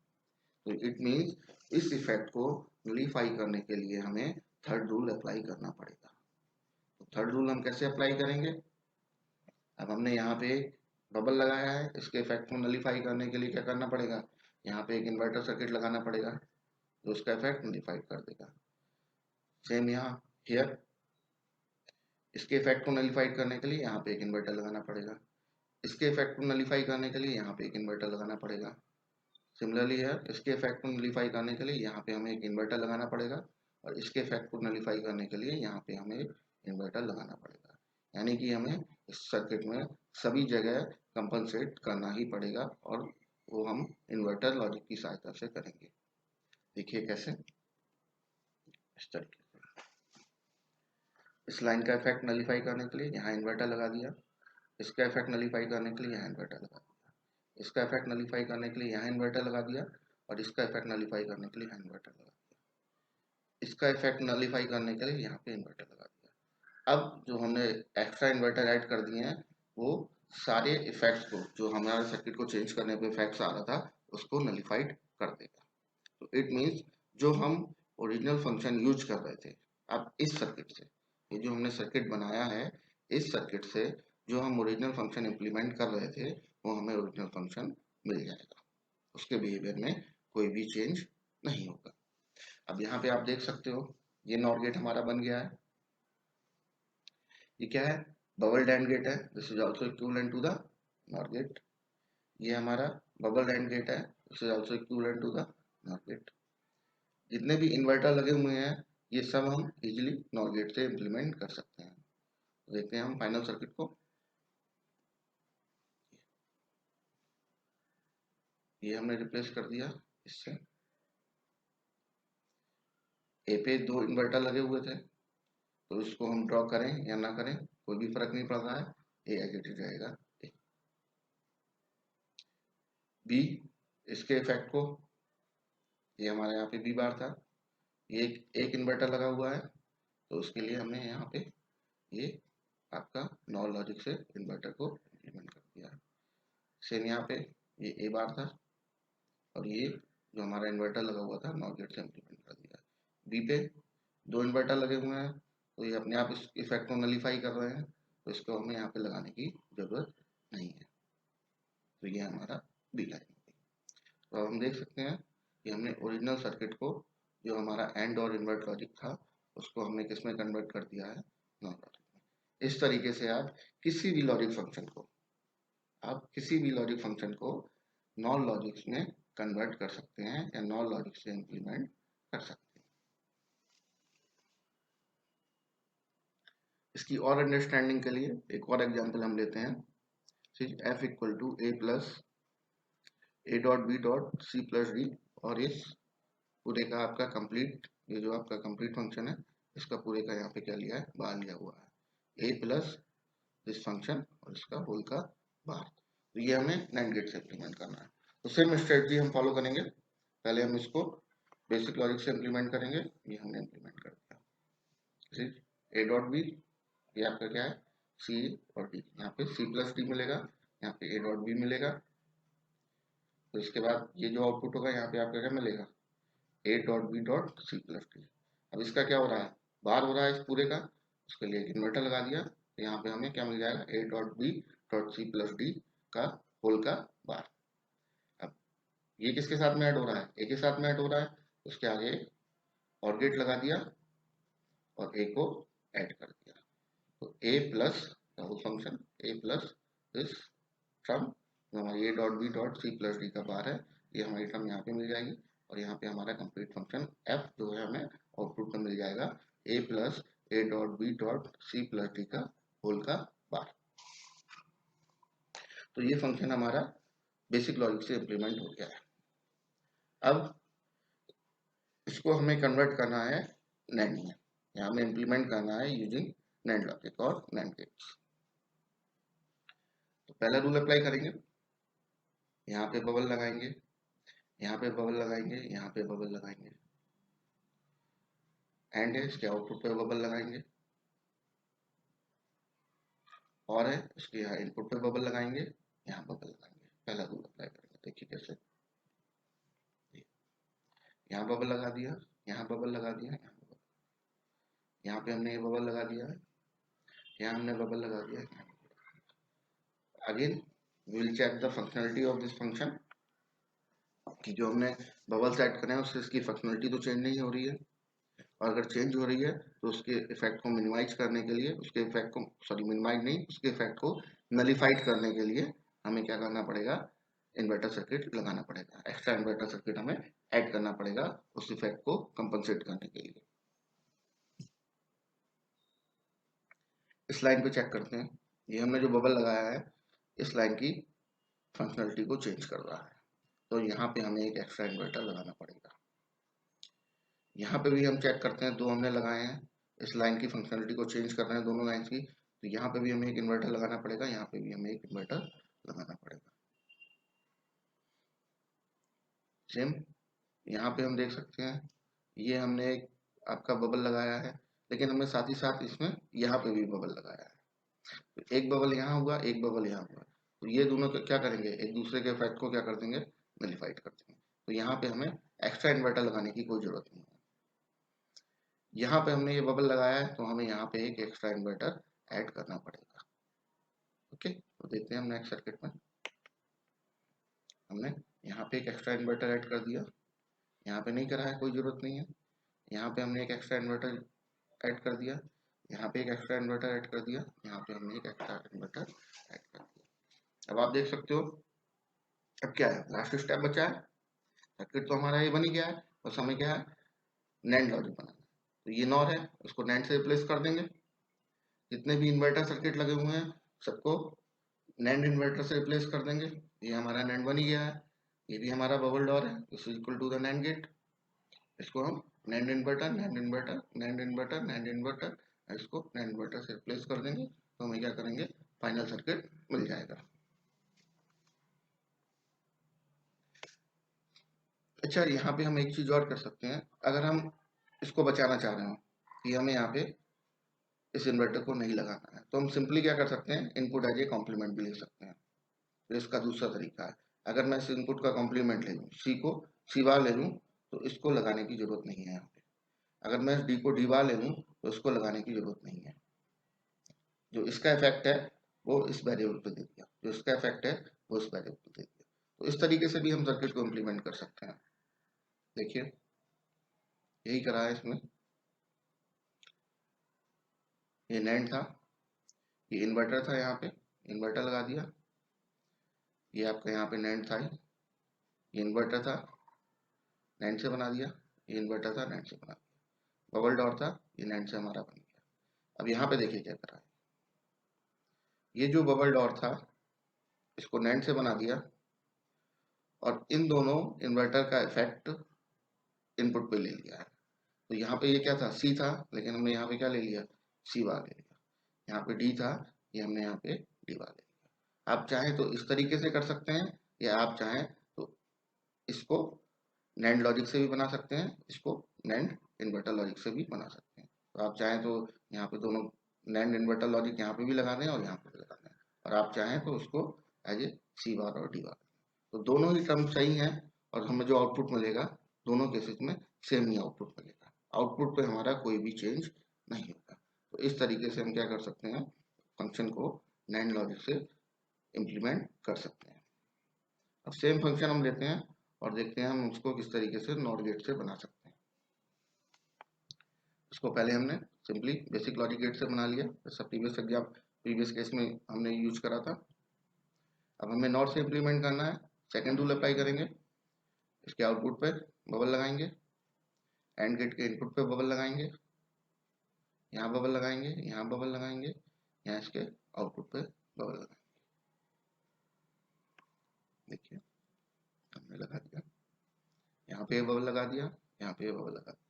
तो इट मीन्स इस इफेक्ट को नलीफाई करने के लिए हमें थर्ड रूल अप्लाई करना पड़ेगा। तो थर्ड रूल हम कैसे अप्लाई करेंगे, अब हमने यहाँ पे बबल लगाया है, इसके इफेक्ट को नलीफाई करने के लिए क्या करना पड़ेगा, यहाँ पे एक इन्वर्टर सर्किट लगाना पड़ेगा जो उसका इफेक्ट नलीफाई कर देगा। सेम यहाँ हियर, इसके इफेक्ट को नलीफाइड करने के लिए यहाँ पे एक इन्वर्टर लगाना पड़ेगा, इसके इफेक्ट को नलीफाई करने के लिए यहाँ पे एक इन्वर्टर लगाना पड़ेगा। सिमिलरली है, इसके इफेक्ट को नलीफाई करने के लिए यहाँ पे हमें एक इन्वर्टर लगाना पड़ेगा, और इसके इफेक्ट को नलीफाई करने के लिए यहाँ पे हमें एक इन्वर्टर लगाना पड़ेगा। यानी कि हमें इस सर्किट में सभी जगह कंपनसेट करना ही पड़ेगा, और वो हम इन्वर्टर लॉजिक की सहायता से करेंगे। देखिए कैसे, इस तरीके से इस लाइन का इफेक्ट नलीफाई करने के लिए यहाँ इन्वर्टर लगा दिया, इसका इफेक्ट नलीफाई करने के लिए यहाँ इन्वर्टर लगा दिया। इसका इफेक्ट नलीफाई करने के लिए यहाँ इन्वर्टर लगा दिया, और इसका इफेक्ट नलीफाई करने के लिए यहाँ इन्वर्टर लगा दिया, इसका इफेक्ट नलीफाई करने के लिए यहाँ पे इन्वर्टर लगा दिया। अब जो हमने एक्स्ट्रा इन्वर्टर ऐड कर दिए हैं वो सारे इफेक्ट्स को, जो हमारे सर्किट को चेंज करने पे इफेक्ट्स आ रहा था, उसको नलीफाइड कर देगा। तो इट मीन्स जो हम ओरिजिनल फंक्शन यूज कर रहे थे, अब इस सर्किट से, ये जो हमने सर्किट बनाया है, इस सर्किट से जो हम ओरिजिनल फंक्शन इम्प्लीमेंट कर रहे थे वो हमें ओरिजिनल फंक्शन मिल जाएगा, उसके बिहेवियर में कोई भी चेंज नहीं होगा। अब यहाँ पे आप देख सकते हो ये नॉर गेट हमारा बन गया है। ये क्या है? बबल डैंड गेट है, this is also equivalent to the NOR gate. ये हमारा बबल डैंड गेट है, this is also equivalent to the NOR gate. जितने भी इन्वर्टर लगे हुए हैं ये सब हम इजीली नॉर गेट से इम्प्लीमेंट कर सकते हैं। देखते हैं हम फाइनल सर्किट को। ये हमने रिप्लेस कर दिया इससे। ए पे दो इन्वर्टर लगे हुए थे, तो इसको हम ड्रॉ करें या ना करें कोई भी फर्क नहीं पड़ रहा है, ए एज इट इज रहेगा। बी, इसके इफेक्ट को, ये हमारे यहाँ पे बी बार था, ये एक इन्वर्टर लगा हुआ है, तो उसके लिए हमने यहाँ पे ये आपका नॉर लॉजिक से इन्वर्टर को इम्प्लीमेंट कर दिया। सेम यहाँ पे ये ए बार था, और ये जो हमारा इन्वर्टर लगा हुआ था नॉर गेट से इम्प्लीमेंट कर दिया। बी पे दो इन्वर्टर लगे हुए हैं, तो ये अपने आप इस इफेक्ट को नलीफाई कर रहे हैं, तो इसको हमें यहाँ पे लगाने की जरूरत नहीं है। तो ये हमारा बी लाइन। तो अब हम देख सकते हैं कि हमने ओरिजिनल सर्किट को, जो हमारा एंड और इन्वर्ट लॉजिक था, उसको हमने किस में कन्वर्ट कर दिया है? नॉर लॉजिक में। इस तरीके से आप किसी भी लॉजिक फंक्शन को, आप किसी भी लॉजिक फंक्शन को नॉर लॉजिक में कन्वर्ट कर सकते हैं या नॉर लॉजिक से इम्प्लीमेंट कर सकते हैं। इसकी और अंडरस्टैंडिंग के लिए एक और एग्जांपल हम लेते हैं। F equal to A plus A dot B dot C plus d, और इस पूरे का आपका कंप्लीट, ये जो आपका कंप्लीट फंक्शन है, इसका पूरे का यहाँ पे क्या लिया है? बार लिया हुआ है, ए प्लस दिस फंक्शन और इसका होल का बार। तो ये हमें नैंड गेट से इम्प्लीमेंट करना है। तो सेम स्ट्रेटजी हम फॉलो करेंगे। पहले हम इसको बेसिक लॉजिक से इम्प्लीमेंट करेंगे, ये हमने इम्प्लीमेंट कर दिया। ए डॉट बी, ये आपका क्या है? सी और डी, यहाँ पे सी प्लस डी मिलेगा, यहाँ पे ए डॉट बी मिलेगा। तो इसके बाद ये जो आउटपुट होगा यहाँ पे आपका क्या मिलेगा? A dot B dot C plus d. अब इसका क्या हो रहा है? बार हो रहा है इस पूरे का, उसके लिए एक इन्वर्टर लगा दिया, तो यहाँ पे हमें क्या मिल जाएगा? A dot B dot C plus D का होल का बार। अब ये किसके साथ में ऐड हो रहा है? ए के साथ में ऐड हो रहा है, उसके आगे और गेट लगा दिया और ए को ऐड कर दिया। तो A plus the whole function, A plus this term, हमारी A dot B dot C plus D का बार है, ये हमारी टर्म यहाँ पे मिल जाएगी, और यहाँ पे हमारा कंप्लीट फंक्शन एफ जो है हमें आउटपुट में मिल जाएगा, A plus A dot B dot C plus D का होल का बार। तो ये फंक्शन हमारा बेसिक लॉजिक से इम्प्लीमेंट हो गया है। अब इसको हमें कन्वर्ट करना है नैंड में, यहाँ हमें इम्प्लीमेंट करना है यूजिंग नैंड लॉजिक और नैंड गेट्स। तो पहला रूल अप्लाई करेंगे, यहाँ पे बबल लगाएंगे, यहाँ पे बबल लगाएंगे, यहाँ पे बबल लगाएंगे, एंड है इसके आउटपुट पे बबल लगाएंगे, और है इसके यहाँ इनपुट पे बबल लगाएंगे, यहाँ बबल लगाएंगे। पहला रूल अप्लाई करेंगे, देखिए कैसे। यहाँ बबल लगा दिया, यहाँ बबल लगा दिया, यहाँ पे हमने ये बबल लगा दिया है, यहाँ हमने बबल लगा दिया है। Again we will check the functionality of this function, कि जो हमने बबल सेट करे हैं उससे इसकी फंक्शनलिटी तो चेंज नहीं हो रही है, और अगर चेंज हो रही है तो उसके इफेक्ट को मिनिमाइज करने के लिए, उसके इफेक्ट को, सॉरी मिनिमाइज नहीं, उसके इफेक्ट को नलीफाइड करने के लिए हमें क्या करना पड़ेगा? इन्वर्टर सर्किट लगाना पड़ेगा, एक्स्ट्रा इन्वर्टर सर्किट हमें ऐड करना पड़ेगा उस इफेक्ट को कंपनसेट करने के लिए। इस लाइन पे चेक करते हैं, ये हमने जो बबल लगाया है इस लाइन की फंक्शनलिटी को चेंज कर रहा है, तो यहाँ पे हमें एक एक्स्ट्रा इन्वर्टर लगाना पड़ेगा। यहाँ पे भी हम चेक करते हैं, दो हमने लगाए हैं, इस लाइन की फंक्शनलिटी को चेंज कर रहे हैं दोनों लाइन की, तो यहाँ पे भी हमें एक इन्वर्टर लगाना पड़ेगा, यहाँ पे भी हमें एक इन्वर्टर लगाना पड़ेगा। सेम यहाँ पे हम देख सकते हैं, ये हमने एक आपका बबल लगाया है, लेकिन हमने साथ ही साथ इसमें यहाँ पे भी बबल लगाया है। तो एक बबल यहाँ हुआ, एक बबल यहाँ हुआ, तो ये दोनों क्या करेंगे, एक दूसरे के इफेक्ट को क्या कर देंगे, नलिफाइड कर देंगे। तो यहाँ पे हमें एक्स्ट्रा इन्वर्टर लगाने की कोई जरूरत नहीं है। यहाँ पे हमने ये बबल लगाया है, तो हमें यहाँ पे एक एक्स्ट्रा इन्वर्टर ऐड करना पड़ेगा। ओके, तो देखते हैं हम नेक्स्ट सर्किट में। हमने यहाँ पे एक एक्स्ट्रा इन्वर्टर ऐड कर दिया, यहाँ पे नहीं करा है, कोई जरूरत नहीं है। यहाँ पे हमने एक एक्स्ट्रा इन्वर्टर ऐड कर दिया, यहाँ पे एक एक्स्ट्रा इन्वर्टर ऐड कर दिया, यहाँ पे हमने एक एक्स्ट्रा इन्वर्टर ऐड कर दिया। अब आप देख सकते हो, अब क्या है, लास्ट स्टेप बचा है। सर्किट तो हमारा ये बन ही गया है, बस हमें क्या है, नैंड लॉजिक बनाना है। तो ये नॉर है, उसको नैंड से रिप्लेस कर देंगे। जितने भी इन्वर्टर सर्किट लगे हुए हैं सबको नैंड इन्वर्टर से रिप्लेस कर देंगे। ये हमारा नैंड बन ही गया है। ये भी हमारा बबल डोर है, this is equal to the NAND gate. इसको हम NAND inverter, NAND inverter, NAND inverter, NAND inverter, इसको नैंड इन्वर्टर से रिप्लेस कर देंगे, तो हमें क्या करेंगे, फाइनल सर्किट मिल जाएगा। अच्छा, यहाँ पे हम एक चीज और कर सकते हैं, अगर हम इसको बचाना चाह रहे हो कि हमें यहाँ पे इस इन्वर्टर को नहीं लगाना है, तो हम सिंपली क्या कर सकते हैं, इनपुट एज ए कॉम्प्लीमेंट भी ले सकते हैं। तो इसका दूसरा तरीका है, अगर मैं इस इनपुट का कॉम्प्लीमेंट ले लूँ, सी को सी बार ले लूँ, तो इसको लगाने की जरूरत नहीं है यहाँ पे। अगर मैं डी को डी बार ले लूँ, तो इसको लगाने की जरूरत नहीं है। जो इसका इफेक्ट है वो इस वेरिएबल पे दे दिया, जो इसका इफेक्ट है वो इस वेरिएबल पे दे दिया। तो इस तरीके से भी हम सर्किट को इम्प्लीमेंट कर सकते हैं। देखिए, यही करा है इसमें। ये नैंड था, ये इन्वर्टर था, यहाँ पे इन्वर्टर लगा दिया। ये आपका यहाँ पे नैंड था, ये इन्वर्टर था, नैंड से बना दिया। ये इन्वर्टर था, नैंड से बना दिया। बबल डॉट था, ये नैंड से हमारा बन गया। अब यहाँ पे देखिए क्या करा है, ये जो बबल डॉट था इसको नैंड से बना दिया, और इन दोनों इन्वर्टर का इफेक्ट इनपुट पे ले लिया है। तो यहाँ पे ये क्या था, सी था, लेकिन हमने यहाँ पे क्या ले लिया, सी बार ले लिया। यहाँ पे डी था, ये हमने यहाँ पे डी बार ले लिया। आप चाहें तो इस तरीके से कर सकते हैं, या आप चाहें तो इसको नैंड लॉजिक से भी बना सकते हैं, इसको नैंड इन्वर्टर लॉजिक से भी बना सकते हैं। तो आप चाहें तो यहाँ पे दोनों नैंड इन्वर्टर लॉजिक यहाँ पे भी लगा दें और यहाँ पे भी लगा दें, और आप चाहें तो उसको एज ए सी बार और डी बार। तो दोनों ही टर्म सही हैं, और हमें जो आउटपुट मिलेगा दोनों केसेस में सेम ही आउटपुट मिलेगा। आउटपुट पे हमारा कोई भी चेंज नहीं होगा। तो इस तरीके से हम क्या कर सकते हैं, फंक्शन को नैंड लॉजिक से इम्प्लीमेंट कर सकते हैं। अब सेम फंक्शन हम लेते हैं और देखते हैं हम उसको किस तरीके से नॉट गेट से बना सकते हैं। इसको पहले हमने सिंपली बेसिक लॉजिक गेट से बना लिया, जैसा प्रीवियस केस में हमने यूज करा था। अब हमें नॉट से इम्प्लीमेंट करना है, सेकेंड रूल अप्लाई करेंगे, इसके आउटपुट पे बबल लगाएंगे, एंड गेट के इनपुट पे बबल लगाएंगे, यहाँ बबल लगाएंगे, यहाँ बबल लगाएंगे, यहाँ इसके आउटपुट पे बबल लगाएंगे। देखिए, हमने लगा दिया, यहाँ पे बबल लगा दिया, यहाँ पे बबल लगा दिया,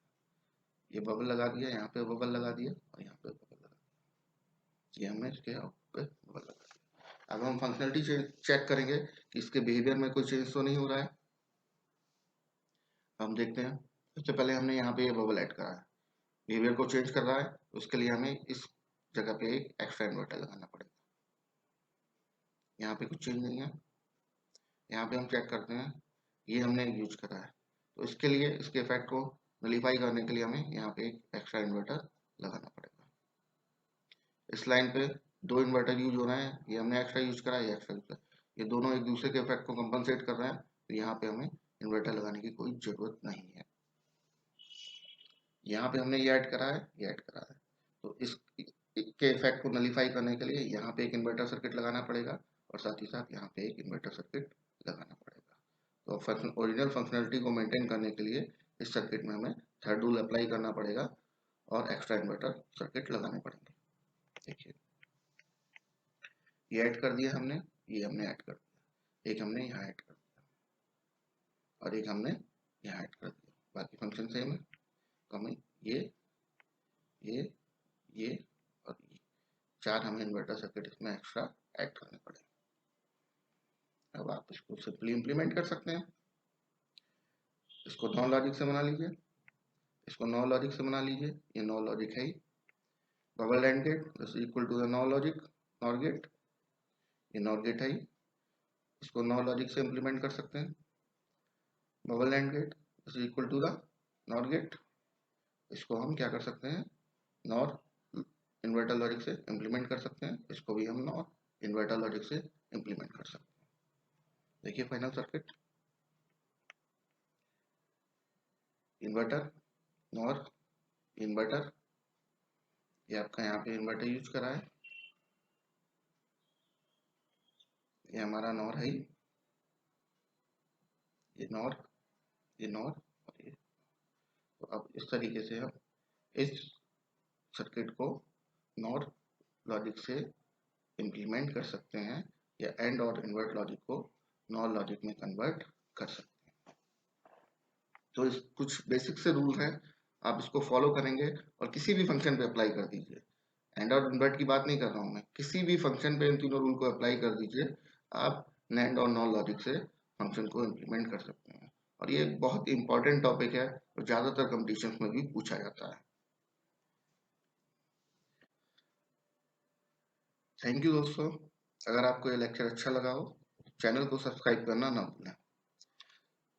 ये बबल लगा दिया, यहाँ पे बबल लगा दिया, और यहाँ पे बबल लगा दिया। ये हमने इसके आउटपुट पे बबल लगा दिया। अब हम फंक्शनलिटी चेक करेंगे कि इसके बिहेवियर में कोई चेंज तो नहीं हो रहा है। हम देखते हैं, सबसे पहले हमने यहाँ पे ये बबल ऐड करा है, बिहेवियर को चेंज कर रहा है, उसके लिए हमें इस जगह पे एक एक्स्ट्रा इन्वर्टर लगाना पड़ेगा। यहाँ पे कुछ चेंज नहीं है। यहाँ पे हम चेक करते हैं, ये हमने यूज करा है, तो इसके लिए इसके इफेक्ट को नलीफाई करने के लिए हमें यहाँ पे एक एक्स्ट्रा इन्वर्टर लगाना पड़ेगा। इस लाइन पे दो इन्वर्टर यूज हो रहे हैं, ये हमने एक्स्ट्रा यूज करा है, ये एक्स्ट्रा यूज करा, ये दोनों एक दूसरे के इफेक्ट को कंपनसेट कर रहे हैं, तो यहाँ पे हमें इन्वर्टर लगाने की कोई जरूरत नहीं है। यहाँ पे हमने ये ऐड करा है, ये ऐड करा है, तो इस के इफेक्ट को नलीफाई करने के लिए यहाँ पे एक इन्वर्टर सर्किट लगाना पड़ेगा, और साथ ही साथ यहाँ पे एक इन्वर्टर सर्किट लगाना पड़ेगा। तो ओरिजिनल फंक्शनलिटी को मेंटेन करने के लिए इस सर्किट में हमें थर्ड रूल अप्लाई करना पड़ेगा और एक्स्ट्रा इन्वर्टर सर्किट लगाने पड़ेंगे। देखिए, ये ऐड कर दिया हमने, ये हमने ऐड कर दिया, एक हमने यहाँ ऐड कर दिया, और एक हमने यहाँ ऐड कर दिया, बाकी फंक्शन सेम है। तो हमें ये और ये चार हमें इन्वर्टर सर्किट इसमें एक्स्ट्रा ऐड करने पड़ेंगे। अब आप इसको सिंपली इम्प्लीमेंट कर सकते हैं। इसको नॉन लॉजिक से बना लीजिए, इसको नॉन लॉजिक से बना लीजिए, ये नॉन लॉजिक है ही। Bubbled AND gate this equal to the NOR logic NOR gate, ये नॉर गेट है ही, इसको नॉन लॉजिक से इंप्लीमेंट कर सकते हैं। Bubble AND gate is equal to the NOR gate, इसको हम क्या कर सकते हैं, नॉर इन्वर्टर लॉजिक से इंप्लीमेंट कर सकते हैं, इसको भी हम नॉर इन्वर्टर लॉजिक से इंप्लीमेंट कर सकते हैं। देखिए final circuit, inverter NOR inverter, ये आपका यहाँ पे इन्वर्टर यूज करा है, ये हमारा नॉर है, ये नॉर, ये नॉर और ये। तो अब इस तरीके से हम इस सर्किट को नॉर लॉजिक से इम्प्लीमेंट कर सकते हैं, या एंड और इन्वर्ट लॉजिक को नॉर लॉजिक में कन्वर्ट कर सकते हैं। तो इस कुछ बेसिक से रूल हैं, आप इसको फॉलो करेंगे और किसी भी फंक्शन पे अप्लाई कर दीजिए। एंड और इन्वर्ट की बात नहीं कर रहा हूँ मैं, किसी भी फंक्शन पे इन तीनों रूल को अप्लाई कर दीजिए, आप नैंड और नॉन लॉजिक से फंक्शन को इम्प्लीमेंट कर सकते हैं। और ये बहुत इंपॉर्टेंट टॉपिक है और ज्यादातर कंपटीशन में भी पूछा जाता है। थैंक यू दोस्तों, अगर आपको ये लेक्चर अच्छा लगा हो चैनल को सब्सक्राइब करना ना भूलें।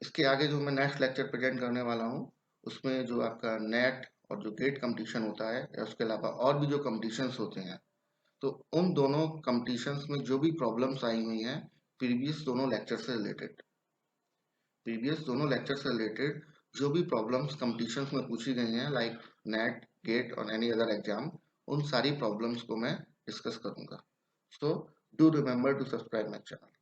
इसके आगे जो मैं नेक्स्ट लेक्चर प्रेजेंट करने वाला हूँ उसमें जो आपका नेट और जो गेट कंपटीशन होता है या उसके अलावा और भी जो कंपटीशंस होते हैं, तो उन दोनों कंपटीशंस में जो भी प्रॉब्लम्स आई हुई हैं प्रीवियस दोनों लेक्चर से रिलेटेड जो भी प्रॉब्लम्स कंपटीशंस में पूछी गई हैं लाइक नेट गेट और एनी अदर एग्जाम, उन सारी प्रॉब्लम्स को मैं डिस्कस करूंगा। So do remember to subscribe my channel.